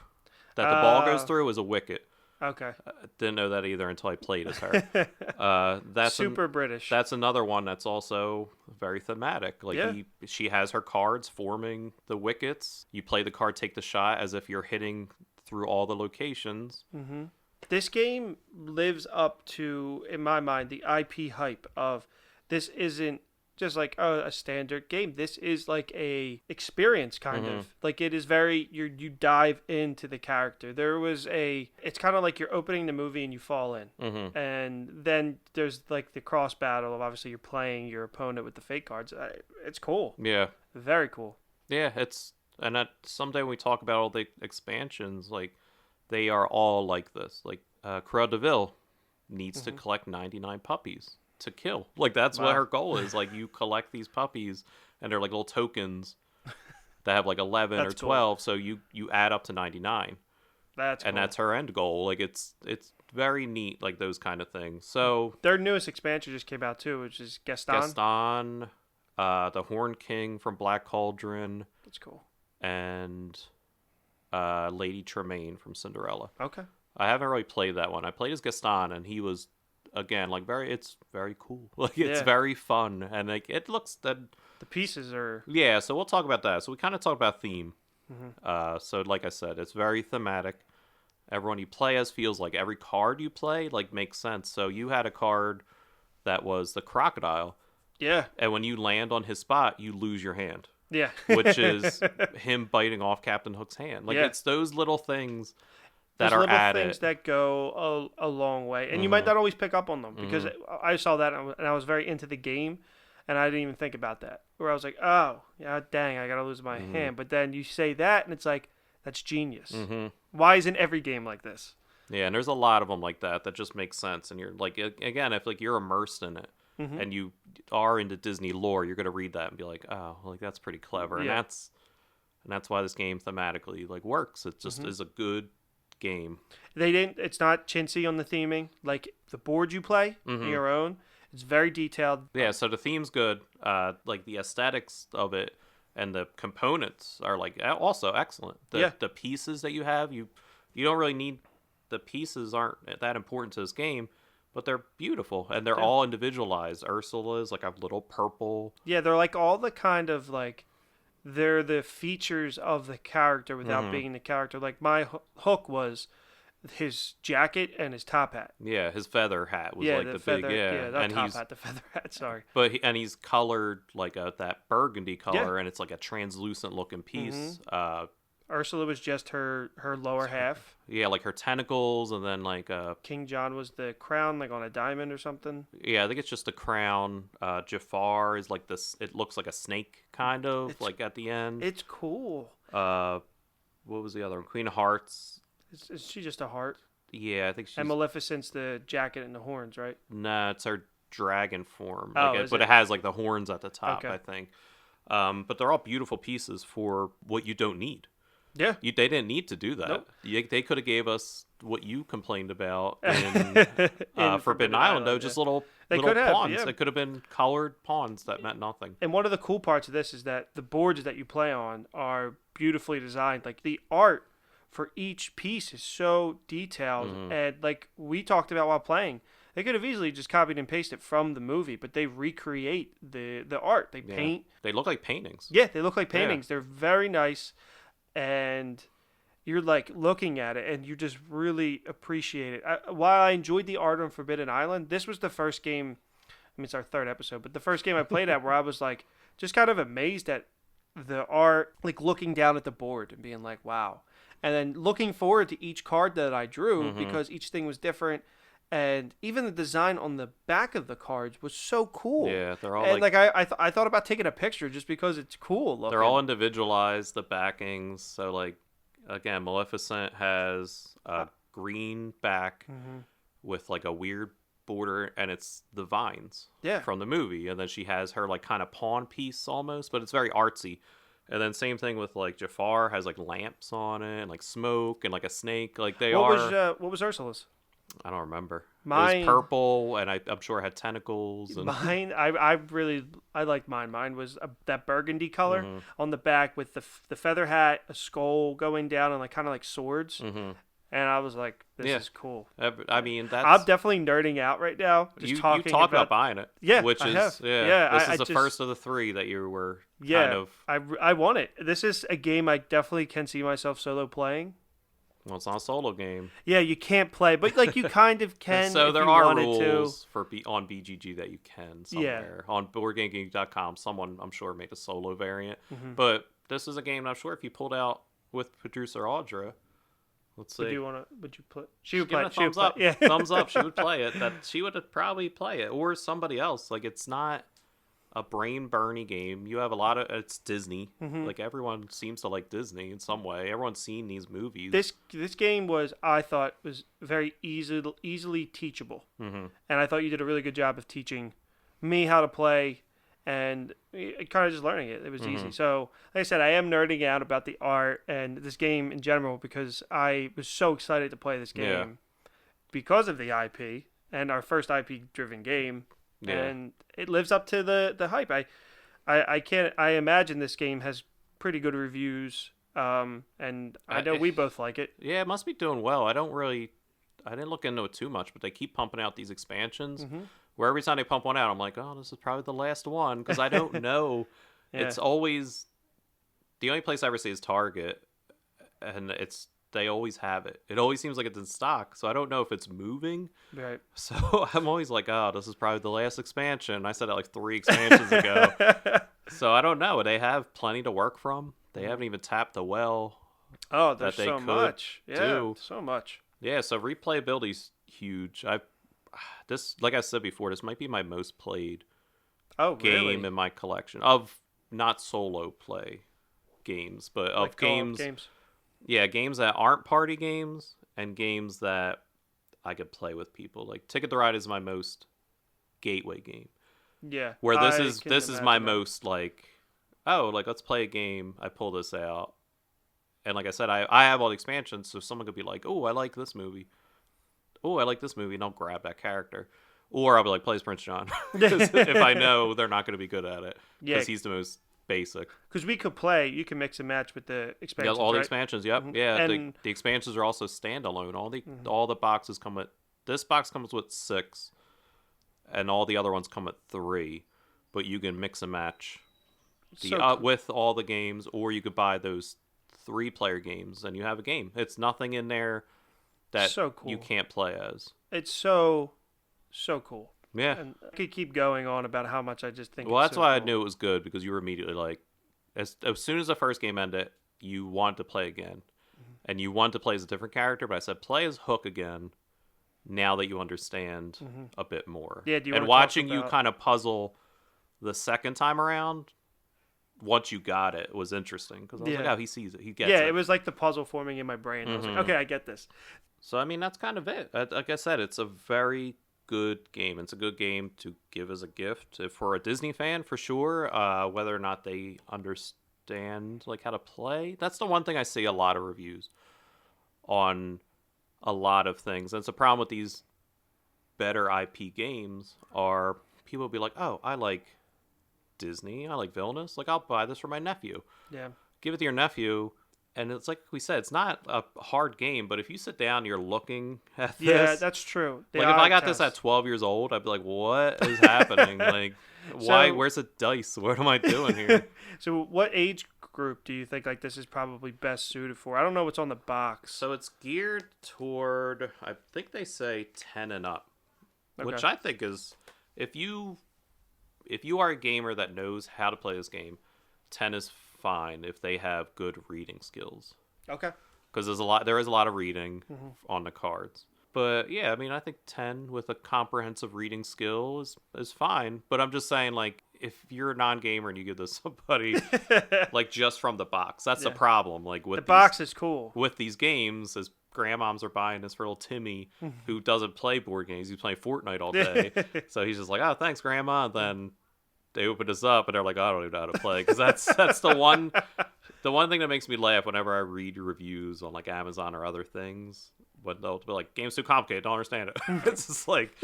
that the ball goes through is a wicket. Okay. Didn't know that either until I played as her. That's super British. That's another one that's also very thematic. Like she has her cards forming the wickets. You play the card, take the shot as if you're hitting through all the locations. Mm-hmm. This game lives up to, in my mind, the IP hype of this isn't just like a standard game. This is like a experience kind of. Like it is very you dive into the character. It's kind of like you're opening the movie and you fall in. And then there's like the cross battle of obviously you're playing your opponent with the fake cards. It's cool. Yeah. Very cool. Yeah, someday when we talk about all the expansions, like they are all like this. Like Cruella de Vil needs to collect 99 puppies to kill. Like that's what her goal is. Like you collect these puppies and they're like little tokens that have like 11 or 12, cool. So you add up to 99. That's cool. And that's her end goal. Like it's very neat, like those kind of things. So their newest expansion just came out too, which is Gaston, the Horn King from Black Cauldron. That's cool. And Lady Tremaine from Cinderella. Okay. I haven't really played that one. I played as Gaston, and he was, again, like it's very cool. Like it's very fun, and like it looks that the pieces are. Yeah, so we'll talk about that. So we kind of talk about theme. So like I said, it's very thematic. Everyone you play as feels like every card you play like makes sense. So you had a card that was the crocodile. Yeah. And when you land on his spot, you lose your hand. Yeah. Which is him biting off Captain Hook's hand. Like it's those little things that are added. Things that go a long way, and you might not always pick up on them because I saw that and I was very into the game, and I didn't even think about that. Where I was like, oh yeah, dang, I gotta lose my hand. But then you say that, and it's like that's genius. Why isn't every game like this? Yeah, and there's a lot of them like that just makes sense, and you're like, again, if like you're immersed in it. And you are into Disney lore, you're gonna read that and be like, oh, like that's pretty clever, and that's why this game thematically like works. It just is a good game. It's not chintzy on the theming. Like the board you play your own, it's very detailed. Yeah, so the theme's good. Like the aesthetics of it and the components are like also excellent. The pieces that you have, you don't really need. The pieces aren't that important to this game. But they're beautiful, and they're all individualized. Ursula is like a little purple. Yeah, they're like all the kind of like, they're the features of the character without being the character. Like my Hook was his jacket and his top hat. Yeah, his feather hat was like the feather, big, not and top hat, the feather hat, sorry. But he's colored like that burgundy color, and it's like a translucent looking piece. Ursula was just her lower half. Yeah, like her tentacles, and then like King John was the crown, like on a diamond or something. Yeah, I think it's just a crown. Jafar is like this. It looks like a snake, kind of like at the end. It's cool. What was the other one? Queen of Hearts. Is she just a heart? Yeah, I think she's. And Maleficent's the jacket and the horns, right? Nah, it's her dragon form. Like but it has like the horns at the top, okay. I think. But they're all beautiful pieces for what you don't need. Yeah. They didn't need to do that. Nope. They could have gave us what you complained about in Forbidden Island, though, just little pawns. Yeah. They could have been colored pawns that meant nothing. And one of the cool parts of this is that the boards that you play on are beautifully designed. Like the art for each piece is so detailed. And like we talked about while playing, they could have easily just copied and pasted from the movie, but they recreate the art. They paint. They look like paintings. Yeah, they look like paintings. Yeah. They're very nice. And you're like looking at it and you just really appreciate it. While I enjoyed the art on Forbidden Island, this was the first game, I mean, it's our third episode, but the first game I played at where I was like just kind of amazed at the art, like looking down at the board and being like, wow. And then looking forward to each card that I drew because each thing was different. And like we talked about while playing, they could have easily just copied and pasted from the movie, but they recreate the art. They look like paintings. Yeah, they look like paintings. and even the design on the back of the cards was so cool. Yeah, they're all And like I thought about taking a picture just because it's cool looking. they're all individualized. The backings. So like again, Maleficent has a green back with like a weird border, and it's the vines from the movie. And then she has her like kind of pawn piece almost, but it's very artsy. And then same thing with like Jafar has like lamps on it and like smoke and like a snake. Like what was Ursula's? I don't remember. Mine, it was purple, and I'm sure it had tentacles. And... Mine, I liked mine. Mine was that burgundy color on the back with the feather hat, a skull going down, and like kind of like swords. And I was like, "This is cool." I mean, I'm definitely nerding out right now. Just you talking talked about buying it. Yeah, which I is have. This is the first of the three that you were kind of. I want it. This is a game I definitely can see myself solo playing. Well, it's not a solo game. Yeah, you can't play, but like you kind of can. So if there you are wanted rules to. on BGG that you can somewhere. On BoardGameGeek.com, someone I'm sure made a solo variant. But this is a game I'm sure if you pulled out with producer Audra, let's see. Would you put? She would give play. it a thumbs up. Yeah. Thumbs up. She would play it. That she would probably play it, or somebody else. Like it's not a brain burny game. You have a lot of it's Disney. Like everyone seems to like Disney in some way. Everyone's seen these movies. This game I thought was very easily teachable, and I thought you did a really good job of teaching me how to play, and kind of just learning it. It was easy. So, like I said, I am nerding out about the art and this game in general because I was so excited to play this game because of the IP and our first IP driven game. Yeah. And it lives up to the hype. I imagine this game has pretty good reviews. And I know we both like it. Yeah, it must be doing well. I didn't look into it too much, but they keep pumping out these expansions. Where every time they pump one out, I'm like, oh, this is probably the last one because I don't know. It's always the only place I ever see is Target, and they always have it. It always seems like it's in stock, so I don't know if it's moving. Right. So I'm always like, oh, this is probably the last expansion. I said that like 3 expansions ago. So I don't know. They have plenty to work from. They haven't even tapped the well. Oh, there's so much. Yeah, so much. Yeah, so replayability's huge. This, like I said before, this might be my most played game in my collection of not solo play games, but of like games. Yeah, games that aren't party games and games that I could play with people. Like Ticket to Ride is my most gateway game. Yeah. Where this is my most like, oh, like let's play a game. I pull this out. And like I said, I have all the expansions, so someone could be like, oh, I like this movie. Oh, I like this movie, and I'll grab that character. Or I'll be like, play as Prince John. If I know they're not going to be good at it. Because he's the most basic. Because we could play, you can mix and match with the expansions, all the expansions, yep. Yeah, and the expansions are also standalone. All the boxes come with... This box comes with 6, and all the other ones come with 3. But you can mix and match with all the games, or you could buy those 3-player games, and you have a game. It's nothing in there that you can't play as. It's so cool. Yeah. And I could keep going on about how much I just think well, it's that's why cool. I knew it was good, because you were immediately like, as soon as the first game ended, you want to play again. And you want to play as a different character, but I said, play as Hook again, now that you understand a bit more. Yeah, do you and watching you kind of puzzle the second time around, once you got it, was interesting. Because I was like, oh, he sees it. He gets it. Yeah, it was like the puzzle forming in my brain. I was like, okay, I get this. So, I mean, that's kind of it. Like I said, it's a very good game. It's a good game to give as a gift. For a Disney fan, for sure. Whether or not they understand like how to play. That's the one thing I see a lot of reviews on a lot of things. And it's a problem with these better IP games are people will be like, oh, I like Disney. I like Villainous. Like, I'll buy this for my nephew. Yeah. Give it to your nephew. And it's like we said, it's not a hard game, but if you sit down and you're looking at this... Yeah, that's true. Like, if I got this at 12 years old, I'd be like, what is happening? Like, why? Where's the dice? What am I doing here? So what age group do you think like this is probably best suited for? I don't know what's on the box. So it's geared toward, I think they say 10 and up, which I think is, if you are a gamer that knows how to play this game, 10 is fine if they have good reading skills. Okay. Because there is a lot of reading on the cards. But yeah, I mean, I think 10 with a comprehensive reading skill is fine. But I'm just saying, like, if you're a non-gamer and you give this to somebody, like, just from the box, that's the problem. Like, with the box is cool. with these games, as grandmoms are buying this for little Timmy, who doesn't play board games. He's playing Fortnite all day. So he's just like, oh, thanks, Grandma. And then they open this up, and they're like, oh, I don't even know how to play. Because that's the one thing that makes me laugh whenever I read reviews on, like, Amazon or other things. But they'll be like, game's too complicated, don't understand it. It's just like,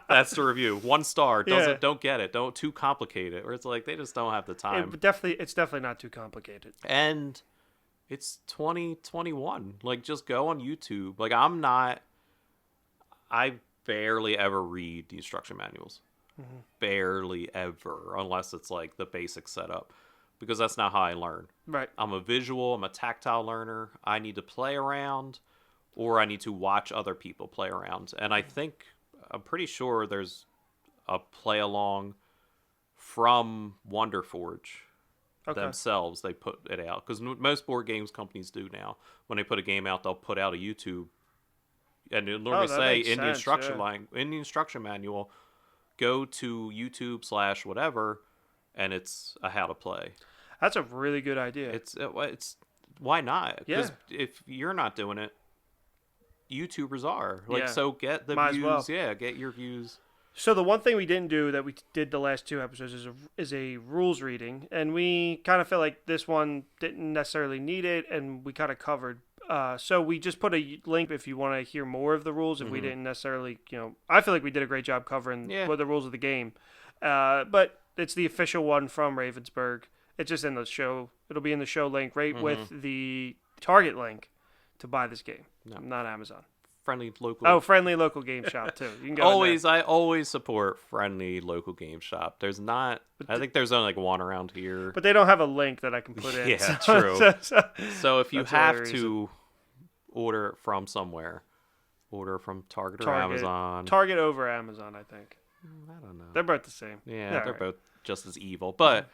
that's the review. 1 star, don't get it, don't too complicate it. Or it's like, they just don't have the time. It's definitely not too complicated. And it's 2021. Like, just go on YouTube. Like, I barely ever read the instruction manuals. Mm-hmm. Barely ever, unless it's like the basic setup. Because that's not how I learn. Right. I'm a tactile learner. I need to play around, or I need to watch other people play around. And I'm pretty sure there's a play along from Wonderforge themselves. They put it out. Because most board games companies do now. When they put a game out, they'll put out a YouTube. And it'll normally say in the instruction manual, go to YouTube / whatever, and it's a how to play. That's a really good idea. It's why not? Yeah. If you're not doing it, YouTubers are. Like, yeah. So get the Might views. Well. Yeah, get your views. So the one thing we didn't do that we did the last 2 episodes is a rules reading, and we kind of felt like this one didn't necessarily need it, and we kind of covered. So we just put a link if you want to hear more of the rules. If we didn't necessarily, I feel like we did a great job covering what the rules of the game. But it's the official one from Ravensburg. It's just in the show. It'll be in the show link right with the Target link to buy this game. No. Not Amazon. Friendly local. Oh, friendly local game shop too. You can go I always support friendly local game shop. There's not. I think there's only like one around here. But they don't have a link that I can put in. Yeah, true. So if you have to order from somewhere, order from Target or Amazon. Target over Amazon, I think. I don't know. They're both the same. Yeah, they're both just as evil. But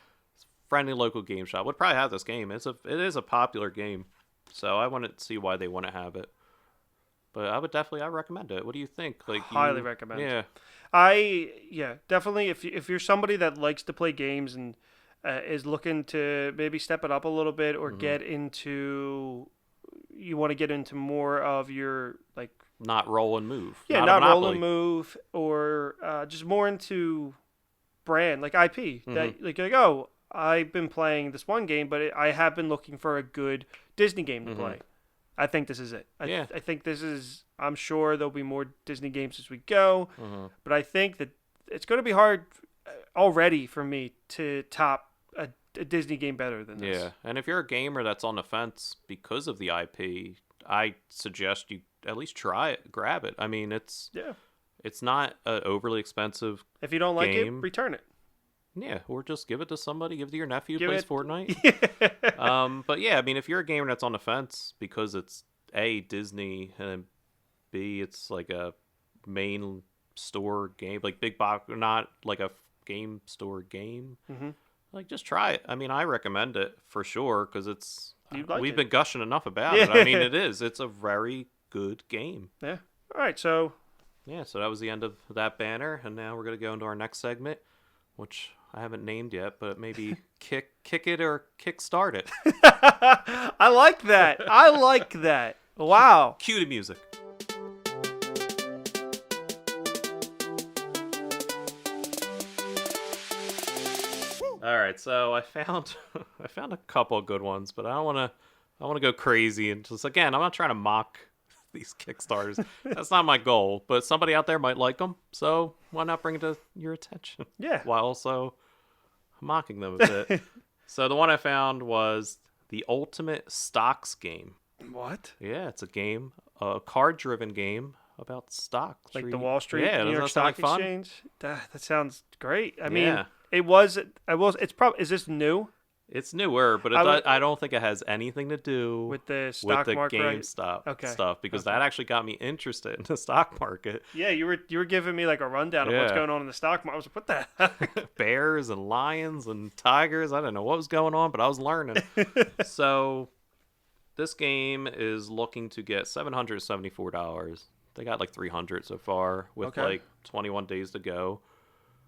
friendly local game shop would probably have this game. It is a popular game, so I wouldn't see why they wouldn't have it. But I recommend it. What do you think? Like, highly recommend. Yeah. Definitely. If you're somebody that likes to play games and is looking to maybe step it up a little bit or you want to get into more of your like not roll and move. Yeah, not roll and move, or just more into brand like IP. That like I've been playing this one game, but I have been looking for a good Disney game to play. I think this is it. I think this is. I'm sure there'll be more Disney games as we go, but I think that it's going to be hard already for me to top a Disney game better than this. Yeah, and if you're a gamer that's on the fence because of the IP, I suggest you at least try it, grab it. I mean, it's not an overly expensive. If you don't like it, return it. Yeah, or just give it to somebody. Give it to your nephew who plays Fortnite. But yeah, I mean, if you're a gamer that's on the fence because it's A, Disney, and B, it's like a main store game, like big box, not like a game store game. Like, just try it. I mean, I recommend it for sure because we've been gushing enough about it. I mean, it's a very good game. Yeah. All right. So. Yeah. So that was the end of that banner, and now we're gonna go into our next segment, which I haven't named yet, but maybe kick it or kick start it. I like that. Wow. Cue the music. All right, so I found a couple of good ones, but I want to go crazy and just again, I'm not trying to mock these Kickstarters. That's not my goal, but somebody out there might like them, so why not bring it to your attention? Yeah. While also mocking them a bit. So the one I found was the Ultimate Stocks game. What? Yeah, it's a game, a card-driven game about stocks. Like the Wall Street, New York Stock Exchange? That sounds great. I mean, it's probably, is this new? It's newer, but I don't think it has anything to do with the stock market, GameStop stuff, because that actually got me interested in the stock market. Yeah, you were giving me like a rundown of what's going on in the stock market. I was like, what the heck? Bears and lions and tigers. I didn't know what was going on, but I was learning. So This game is looking to get $774. They got like 300 so far with like 21 days to go.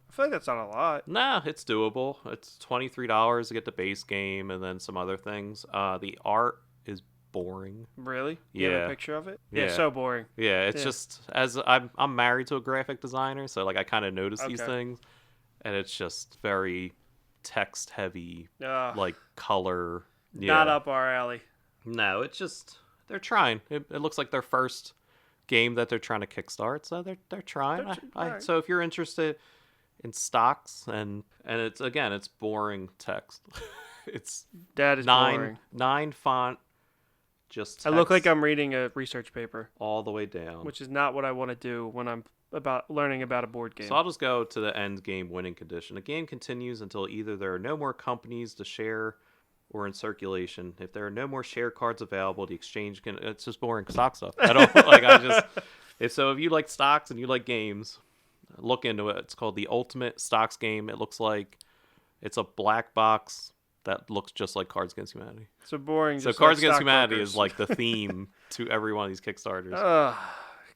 I feel like that's not a lot. Nah, it's doable. It's $23 to get the base game and then some other things. The art is boring. Really? You have a picture of it? Yeah, so boring. Yeah, it's just as I'm married to a graphic designer, so like I kind of notice these things, and it's just very text heavy, like color. Not up our alley. No, it's just they're trying. It looks like their first game that they're trying to kickstart, so they're trying. So if you're interested in stocks and it's boring text. It's that is boring. 9 font. Just I look like I'm reading a research paper all the way down, which is not what I want to do when I'm learning about a board game. So I'll just go to the end game winning condition. The game continues until either there are no more companies to share or in circulation. If there are no more share cards available, the exchange can. It's just boring stock stuff. I don't like. If you like stocks and you like games, look into it. It's called the Ultimate Stocks Game. It looks like it's a black box that looks just like Cards Against Humanity. So boring. So Cards Against Humanity is like the theme to every one of these Kickstarters. Oh,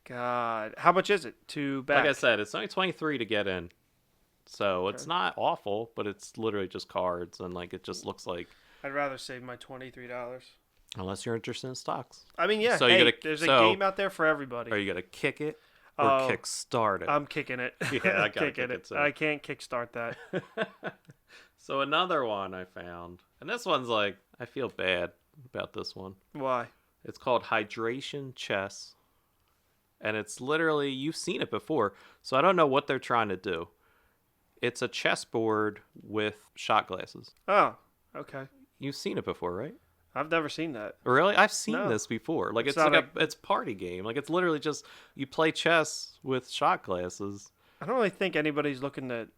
God. How much is it to back? Like I said, it's only $23 to get in. So it's not awful, but it's literally just cards, and like it just looks like... I'd rather save my $23. Unless you're interested in stocks. I mean, yeah. So there's a game out there for everybody. Are you going to kick it or kickstart it? I'm kicking it. Yeah, I got to kick it too. I can't kickstart that. So another one I found, and this one's like, I feel bad about this one. Why? It's called Hydration Chess, and it's literally, you've seen it before, so I don't know what they're trying to do. It's a chessboard with shot glasses. Oh, okay. You've seen it before, right? I've never seen that. Really? I've seen this before. Like it's like it's party game. Like it's literally just you play chess with shot glasses. I don't really think anybody's looking to.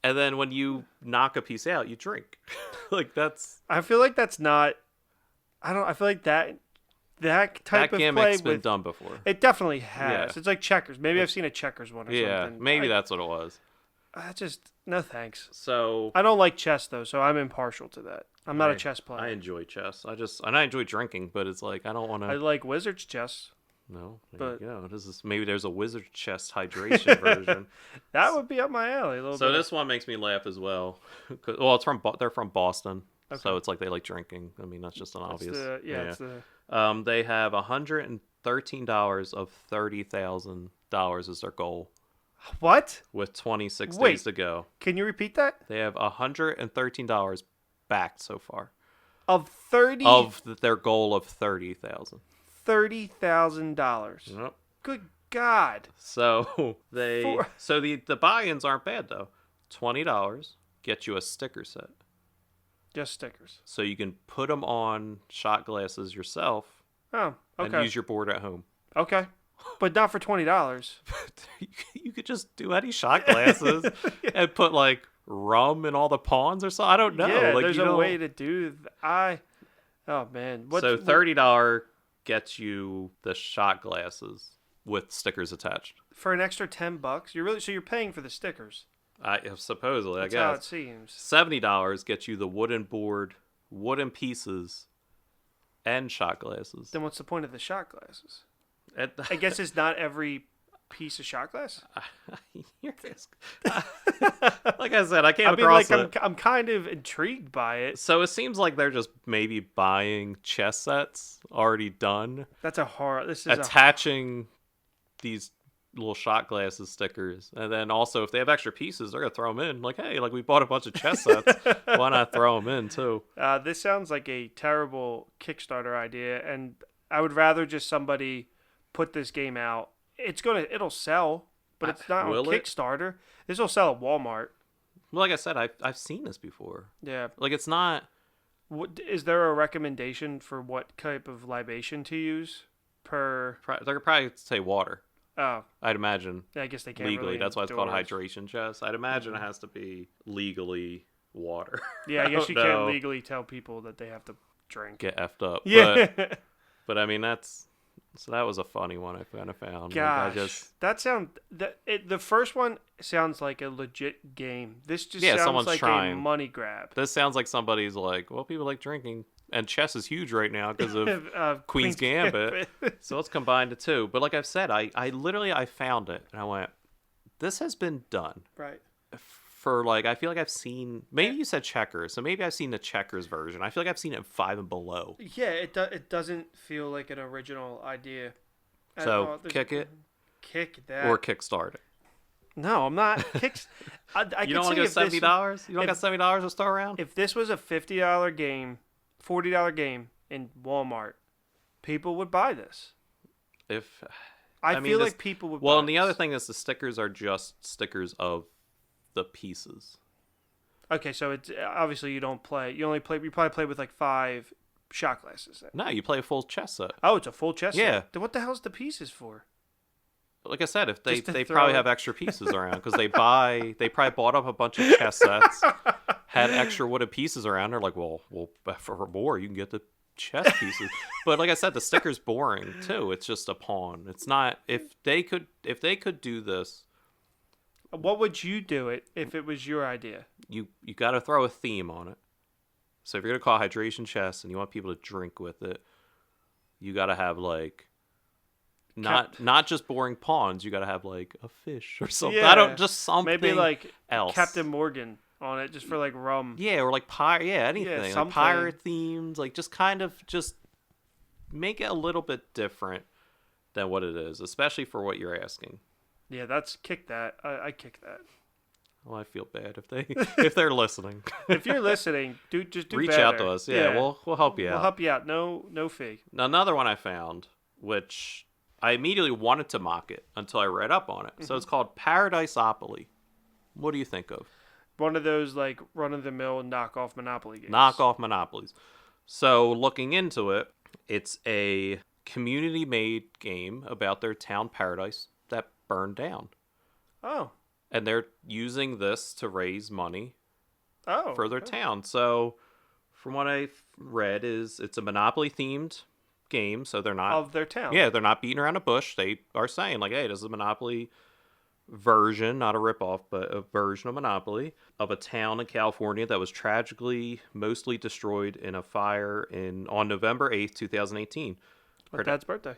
And then when you knock a piece out, you drink. Like that's. I feel like that's not. I feel like that type of play has been done before. It definitely has. Yeah. It's like checkers. Maybe I've seen a checkers one or something. Yeah, maybe that's what it was. No thanks. So I don't like chess though, so I'm impartial to that. I'm not a chess player. I enjoy chess. I enjoy drinking, but it's like I don't want to. I like Wizard's chess. No, there you go. Maybe there's a Wizard chess hydration version. That would be up my alley a little bit. So this one makes me laugh as well. Well, they're from Boston, okay. So it's like they like drinking. I mean, that's just an obvious. It's they have $113 of $30,000 is their goal. What? With 26 days to go. Can you repeat that? They have $113 backed so far. Of 30? Of their goal of 30,000. $30,000. Yep. Good God. So the buy-ins aren't bad though. $20 gets you a sticker set. Just stickers. So you can put them on shot glasses yourself. Oh, okay. And use your board at home. Okay. But not for $20. You could just do any shot glasses and put like rum in all the pawns or something. I don't know. Yeah, like, there's a way to do. Oh man. So $30 gets you the shot glasses with stickers attached for an extra $10. You're paying for the stickers. Supposedly, That's I guess. how it seems. $70 gets you the wooden board, wooden pieces, and shot glasses. Then what's the point of the shot glasses? I guess it's not every piece of shot glass. Like I said, I came across it. I'm kind of intrigued by it. So it seems like they're just maybe buying chess sets already done. That's a horror. This is attaching these little shot glasses stickers, and then also if they have extra pieces, they're gonna throw them in. Like, hey, like we bought a bunch of chess sets. Why not throw them in too? This sounds like a terrible Kickstarter idea, and I would rather just somebody put this game out. It'll sell, but it's not on Kickstarter. This will sell at Walmart. Well, like I said, I've seen this before. Yeah. Like it's not. Is there a recommendation for what type of libation to use per? They could probably say water. Oh. I'd imagine. Yeah, I guess they can't legally. Really that's why it's called hydration chess. I'd imagine it has to be legally water. Yeah, I guess you can't legally tell people that they have to drink. Get effed up. Yeah. But I mean So that was a funny one I kind of found. Gosh, the first one sounds like a legit game. This just sounds like a money grab. This sounds like somebody's like, well, people like drinking. and chess is huge right now because of Queen's Queen's Gambit. So let's combine the two. But like I've said, I literally I found it and I went, this has been done Right. for like I feel like I've seen maybe you said checkers, so maybe I've seen the checkers version. I feel like I've seen it in 5 and below. Yeah, it doesn't feel like an original idea. at So all. kick it Kick that. or kickstart it. No, I'm not. I You don't want to go $70? You don't got $70 to start around? If this was a $50 game, $40 game in Walmart, people would buy this. I feel like people would. Well, buy and the this. other thing is the stickers are just stickers of the pieces. Okay, so it's obviously you don't play. You only play. You probably play with like 5 shot glasses. Then. No, you play a full chess set. Oh, it's a full chess set. Yeah. Then what the hell's the pieces for? Like I said, if they Just to they throw probably it. have extra pieces around because they probably bought up a bunch of chess sets, had extra wooden pieces around. They're like, well, for more you can get the chess pieces. But like I said, the sticker's boring too. It's just a pawn. It's not. If they could do this, What would you do it if it was your idea? you got to throw a theme on it. So if you're gonna call it hydration chess and you want people to drink with it, you got to have like. Not just boring pawns. You got to have like a fish or something. Yeah. I don't just something. Maybe like else. Captain Morgan on it, just for like rum. Yeah, or like anything. Like something. pirate themes, like just kind of just make it a little bit different than what it is, especially for what you're asking. Yeah, that's kick that. I kick that. Well, I feel bad if they're listening. If you're listening, just do Reach better. out to us. Yeah, we'll help you We'll out. help you out. No fee. Now, another one I found, which I immediately wanted to mock it until I read up on it. So it's called Paradiseopoly. What do you think of? One of those like run-of-the-mill knockoff Monopoly games. Knockoff monopolies. So looking into it, it's a community-made game about their town paradise that burned down. Oh. And they're using this to raise money Oh. for their town. So from what I've read is it's a Monopoly-themed game, so they're not Of their town. Yeah, they're not beating around a bush. They are saying like, hey, this is a Monopoly version, not a ripoff, but a version of Monopoly of a town in California that was tragically mostly destroyed in a fire on November 8th, 2018. My dad's birthday.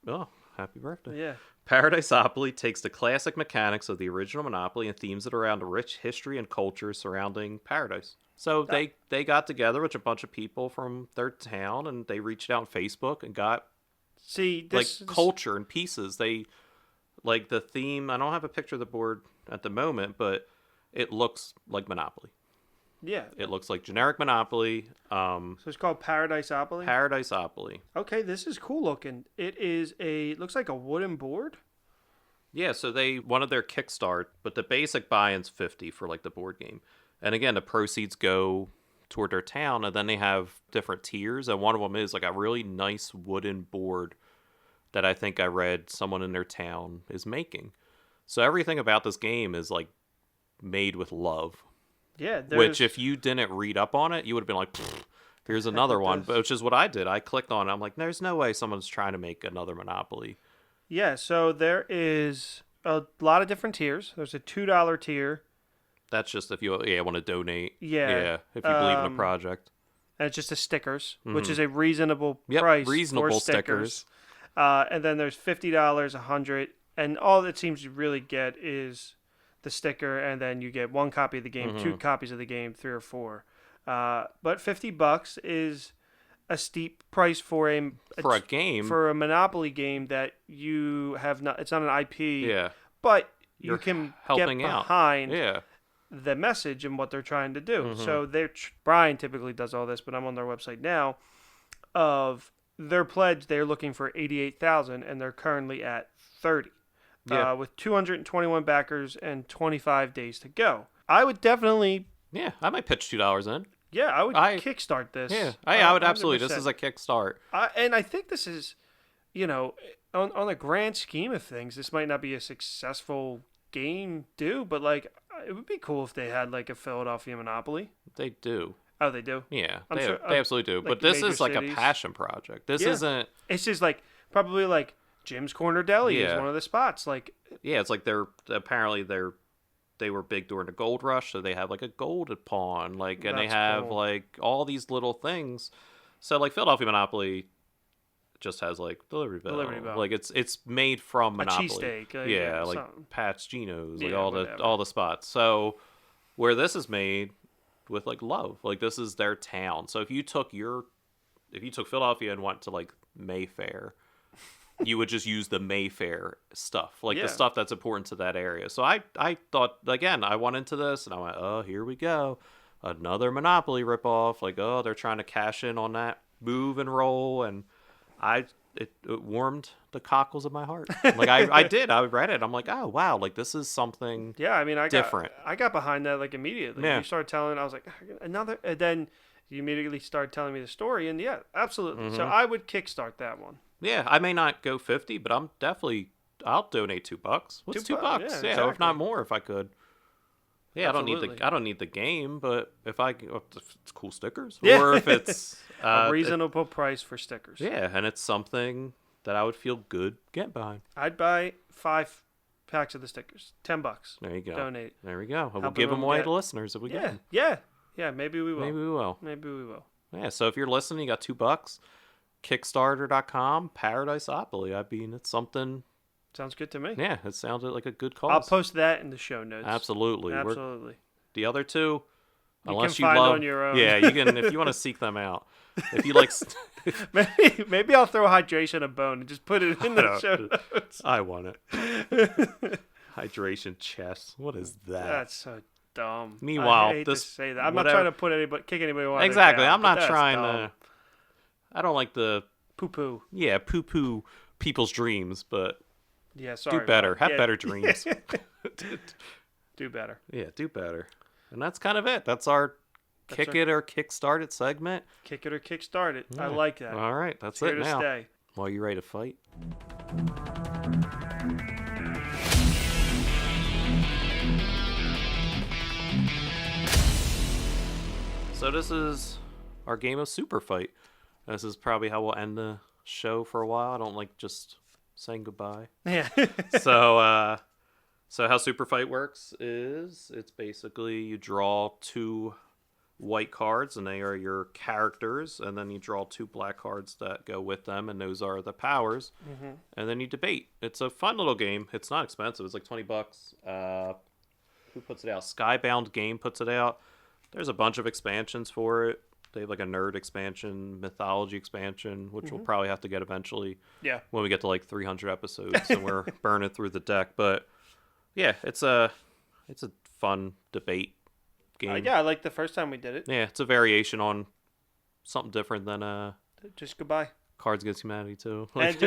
Oh, happy birthday. Yeah. Paradiseopoly takes the classic mechanics of the original Monopoly and themes it around a rich history and culture surrounding paradise. So they got together with a bunch of people from their town and they reached out on Facebook and got culture and pieces. They like the theme. I don't have a picture of the board at the moment, but it looks like Monopoly. Yeah. It looks like generic Monopoly. So it's called Paradiseopoly? Paradiseopoly. Okay, this is cool looking. It looks like a wooden board. Yeah, so they wanted their Kickstart, but the basic buy-in's $50 for like the board game. And again, the proceeds go toward their town, and then they have different tiers, and one of them is like a really nice wooden board that I think I read someone in their town is making. So everything about this game is like made with love. Yeah. Which if you didn't read up on it, you would have been like, here's another one, which is what I did. I clicked on it. I'm like, there's no way someone's trying to make another Monopoly. Yeah, so there is a lot of different tiers. There's a $2 tier. That's just if you want to donate. Yeah. If you believe in a project. And it's just the stickers, which is a reasonable price reasonable for stickers. And then there's $50, $100, and all it seems you really get is the sticker, and then you get 1 copy of the game, 2 copies of the game, 3 or 4. But $50 is a steep price for a game, for a Monopoly game that you have not. It's not an IP. Yeah. But you You're can helping get out. behind. Yeah. The message and what they're trying to do. So Bryan typically does all this, but I'm on their website now. Of their pledge, they're looking for 88,000, and they're currently at 30, with 221 backers and 25 days to go. I would definitely. Yeah, I might pitch $2 in. Yeah, I would kickstart this. Yeah, I would absolutely. 100%. This is a kickstart. And I think this is, on the grand scheme of things, this might not be a successful game but like it would be cool if they had like a Philadelphia Monopoly. They do. Oh, they do? Yeah, I'm they sure, absolutely do. like But this major is like cities. a passion project. This isn't. It's just like probably like Jim's Corner Deli is Yeah. one of the spots. Like Yeah, it's like they were big during the gold rush, so they have like a gold pawn, and they have That's cool. like all these little things So like Philadelphia Monopoly just has like the Liberty Bell. Liberty Bell. Like it's made from Monopoly. cheesesteak, yeah, like something. Pat's Geno's, like Yeah, whatever. all the spots. So where this is made with like love, like this is their town. So if you took Philadelphia and went to like Mayfair, you would just use the Mayfair stuff, like the stuff that's important to that area. So I thought, again, I went into this and I went, oh, here we go, another Monopoly ripoff. Like, oh, they're trying to cash in on that move and roll, and it warmed the cockles of my heart. Like I did. I read it. I'm like, oh wow, like this is something. Yeah, I mean, different. I got behind that like immediately. Yeah. You started telling, I was like, another, and then you immediately started telling me the story, and yeah, absolutely. Mm-hmm. So I would kickstart that one. Yeah, I may not go 50, but I'll donate $2. What's $2? Yeah, Yeah, exactly. if not more, if I could. Yeah, Absolutely. I don't need the game, but if it's cool stickers, Yeah. or if it's A reasonable price for stickers. yeah, and it's something that I would feel good getting behind. I'd buy 5 packs of the stickers, $10. There you go. Donate. There we go. We'll Help give them them away get- to listeners if we get Yeah, them. yeah. Maybe we will. Maybe we will. will. Yeah. So if you're listening, you got $2. Kickstarter.com, Paradiseopoly. I mean, it's something. Sounds good to me. Yeah, it sounded like a good cause. I'll post that in the show notes. Absolutely. Absolutely. The other two, You unless can you find love, on your own. yeah, you can if you want to seek them out. If you like, Maybe I'll throw hydration a bone and just put it in the show notes. I want it. Hydration chess. What is that? That's so dumb. Meanwhile, I hate this to say that. I'm whatever- not trying to kick anybody while they're Exactly. down, I'm but not that's trying dumb. to. I don't like the Poo-poo. poo people's dreams, but Yeah, sorry. do better. about- Have yeah. better dreams. Do better. Yeah, do better. And that's kind of it. That's our kick it or kickstart it segment. Kick it or kickstart it. I Yeah. like that. All right, that's It's it here to now. stay. Well, you ready to fight? So this is our game of Super Fight. This is probably how we'll end the show for a while. I don't like just saying goodbye. Yeah. So how Super Fight works is it's basically you draw 2 white cards, and they are your characters, and then you draw 2 black cards that go with them, and those are the powers. Mm-hmm. And then you debate. It's a fun little game. It's not expensive. It's like $20. Who puts it out? Skybound Game puts it out. There's a bunch of expansions for it. They have like a nerd expansion, mythology expansion, which we'll probably have to get eventually Yeah. when we get to like 300 episodes and we're burning through the deck. But yeah, it's a fun debate game. Yeah, I like the first time we did it. Yeah, it's a variation on something different than Just goodbye. Cards Against Humanity too. And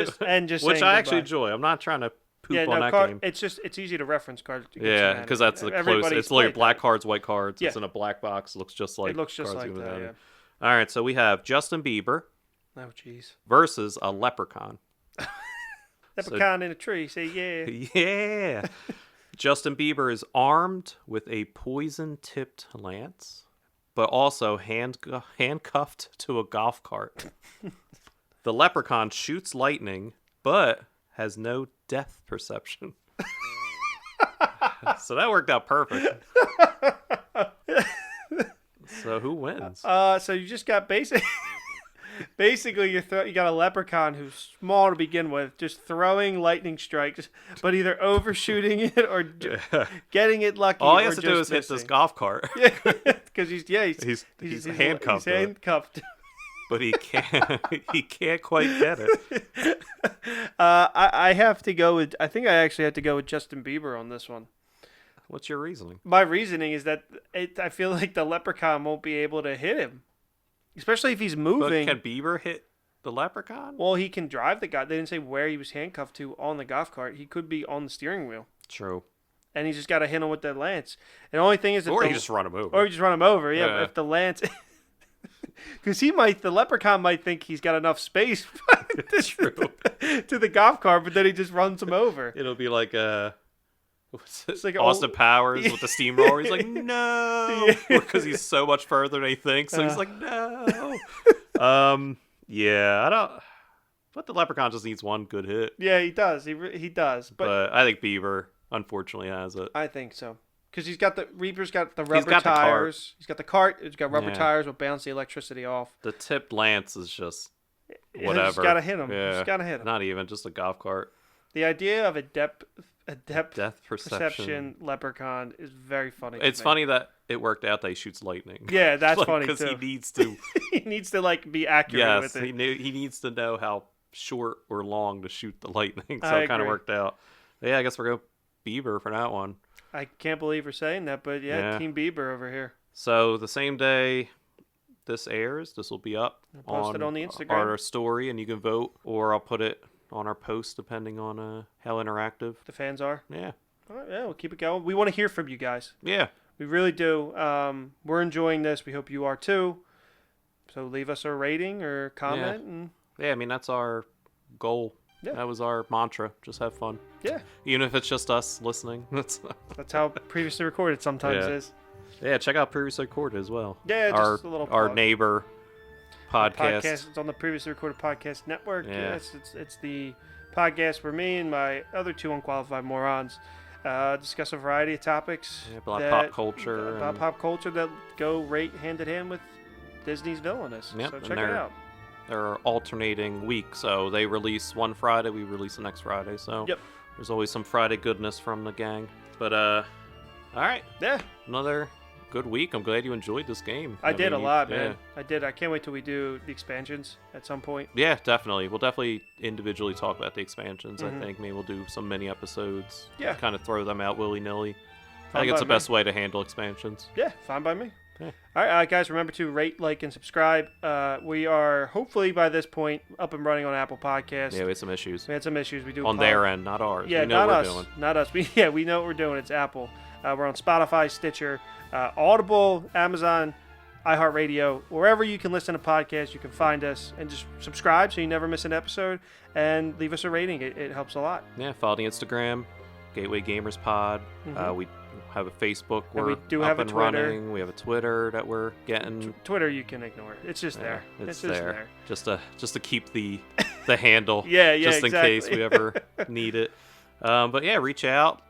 just which saying I actually goodbye. enjoy. I'm not trying to poop on that game. It's easy to reference cards. Against Yeah, Humanity. because that's the close. Everybody's It's like played black that. cards, white cards. Yeah. It's in a black box. It looks just like. It looks just Cards like Against that. Humanity. Yeah. All right, so we have Justin Bieber Oh, jeez. versus a leprechaun. Leprechaun in a tree. Say yeah. Yeah. Justin Bieber is armed with a poison-tipped lance, but also handcuffed to a golf cart. The leprechaun shoots lightning, but has no depth perception. So that worked out perfect. So who wins? So you just got basically you got a leprechaun who's small to begin with, just throwing lightning strikes, but either overshooting it or getting it lucky. All he or has to do is just hit this golf cart. because he's handcuffed. He's handcuffed. But he can't quite get it. I have to go with. I think I actually have to go with Justin Bieber on this one. What's your reasoning? My reasoning is that I feel like the leprechaun won't be able to hit him, especially if he's But moving. can Bieber hit the leprechaun? Well, he can drive the guy. They didn't say where he was handcuffed to on the golf cart. He could be on the steering wheel, True. and he's just got to hit him with that lance. And the only thing is, Or you just run him over. or you just run him over. Yeah, Yeah. if the lance, because the leprechaun might think he's got enough space to the golf cart, but then he just runs him over. It'll be like what's it? It's like Austin old- Powers with the steamroller. He's like, no, Yeah. because he's so much further than he thinks. So he's like, no. Yeah, I don't. But the leprechaun just needs one good hit. Yeah, he does. He does. But But I think Bieber unfortunately has it. I think so. Because Reaper's got the He's rubber got the cart. tires. He's got the cart. It's got rubber Yeah. tires will bounce the electricity off. The tipped lance is just You whatever. just gotta hit him. Yeah. Just gotta hit him. Not even just a golf cart. The idea of a depth Death perception. leprechaun is very funny. It's to me. funny that it worked out that he shoots lightning. Yeah, that's funny because he too. needs to. He needs to like be accurate Yes, with it. he needs to know how short or long to shoot the lightning. So I it kind of agree. worked out. But yeah, I guess we're going Bieber for that one. I can't believe we're saying that, but yeah, Yeah. Team Bieber over here. So the same day this airs, this will be up Post it on the Instagram. our story, and you can vote, or I'll put it on our post depending on how interactive. The fans are. Yeah, All right, yeah, we'll keep it going. We want to hear from you guys. yeah, We really do. We're enjoying this. We hope you are too. So leave us a rating or comment, and yeah. I mean, that's our goal. Yeah. That was our mantra. Just have fun. yeah, Even if it's just us listening. that's how previously recorded sometimes Yeah. is. Yeah, check out Previously Recorded as well. Yeah, just our, a little our plug. neighbor podcast. It's on the previously recorded podcast network. Yeah. Yes, it's the podcast where me and my other two unqualified morons discuss a variety of topics Yeah, about that- pop culture. about and- pop culture that go right hand in hand with Disney's Villainous. Yep, So and check it they're- out. They're alternating weeks, so they release one Friday, we release the next Friday. So Yep. there's always some Friday goodness from the gang. But all right, Yeah, another good week. I'm glad you enjoyed this game. I did a mean, lot, yeah. man. I did. I can't wait till we do the expansions at some point. Yeah, definitely. We'll definitely individually talk about the expansions. Mhm. I think maybe we'll do some mini episodes. Yeah. Kind of throw them out willy nilly. I Fine think it's by the me. best way to handle expansions. Yeah, fine by me. Yeah. All right, guys, remember to rate, like, and subscribe. We are hopefully by this point up and running on Apple Podcasts. Yeah, we had some issues We had some issues. We do on their end, not ours. Yeah, we know not what us. we're doing. Not us. We know what we're doing. It's Apple. We're on Spotify, Stitcher, Audible, Amazon, iHeartRadio, wherever you can listen to podcasts. You can find us and just subscribe so you never miss an episode, and leave us a rating. It helps a lot. Yeah, follow the Instagram, Gateway Gamers Pod. Mhm. We have a Facebook. And We're we do up have a and Twitter. running. We have a Twitter that we're getting. Twitter you can ignore. It's just Yeah, there. it's just there. Just to keep the handle. Yeah, Just exactly. in case we ever need it. But yeah, reach out.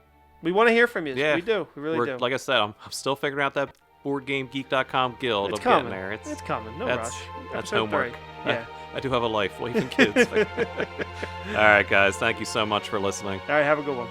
We want to hear from you. Yeah. We do. We really do. Like I said, I'm still figuring out that BoardGameGeek.com guild. It's I'm coming. getting there. It's coming. No that's- rush. that's Episode homework. 3. Yeah. I do have a life, wife and kids. All right, guys. Thank you so much for listening. All right. Have a good one.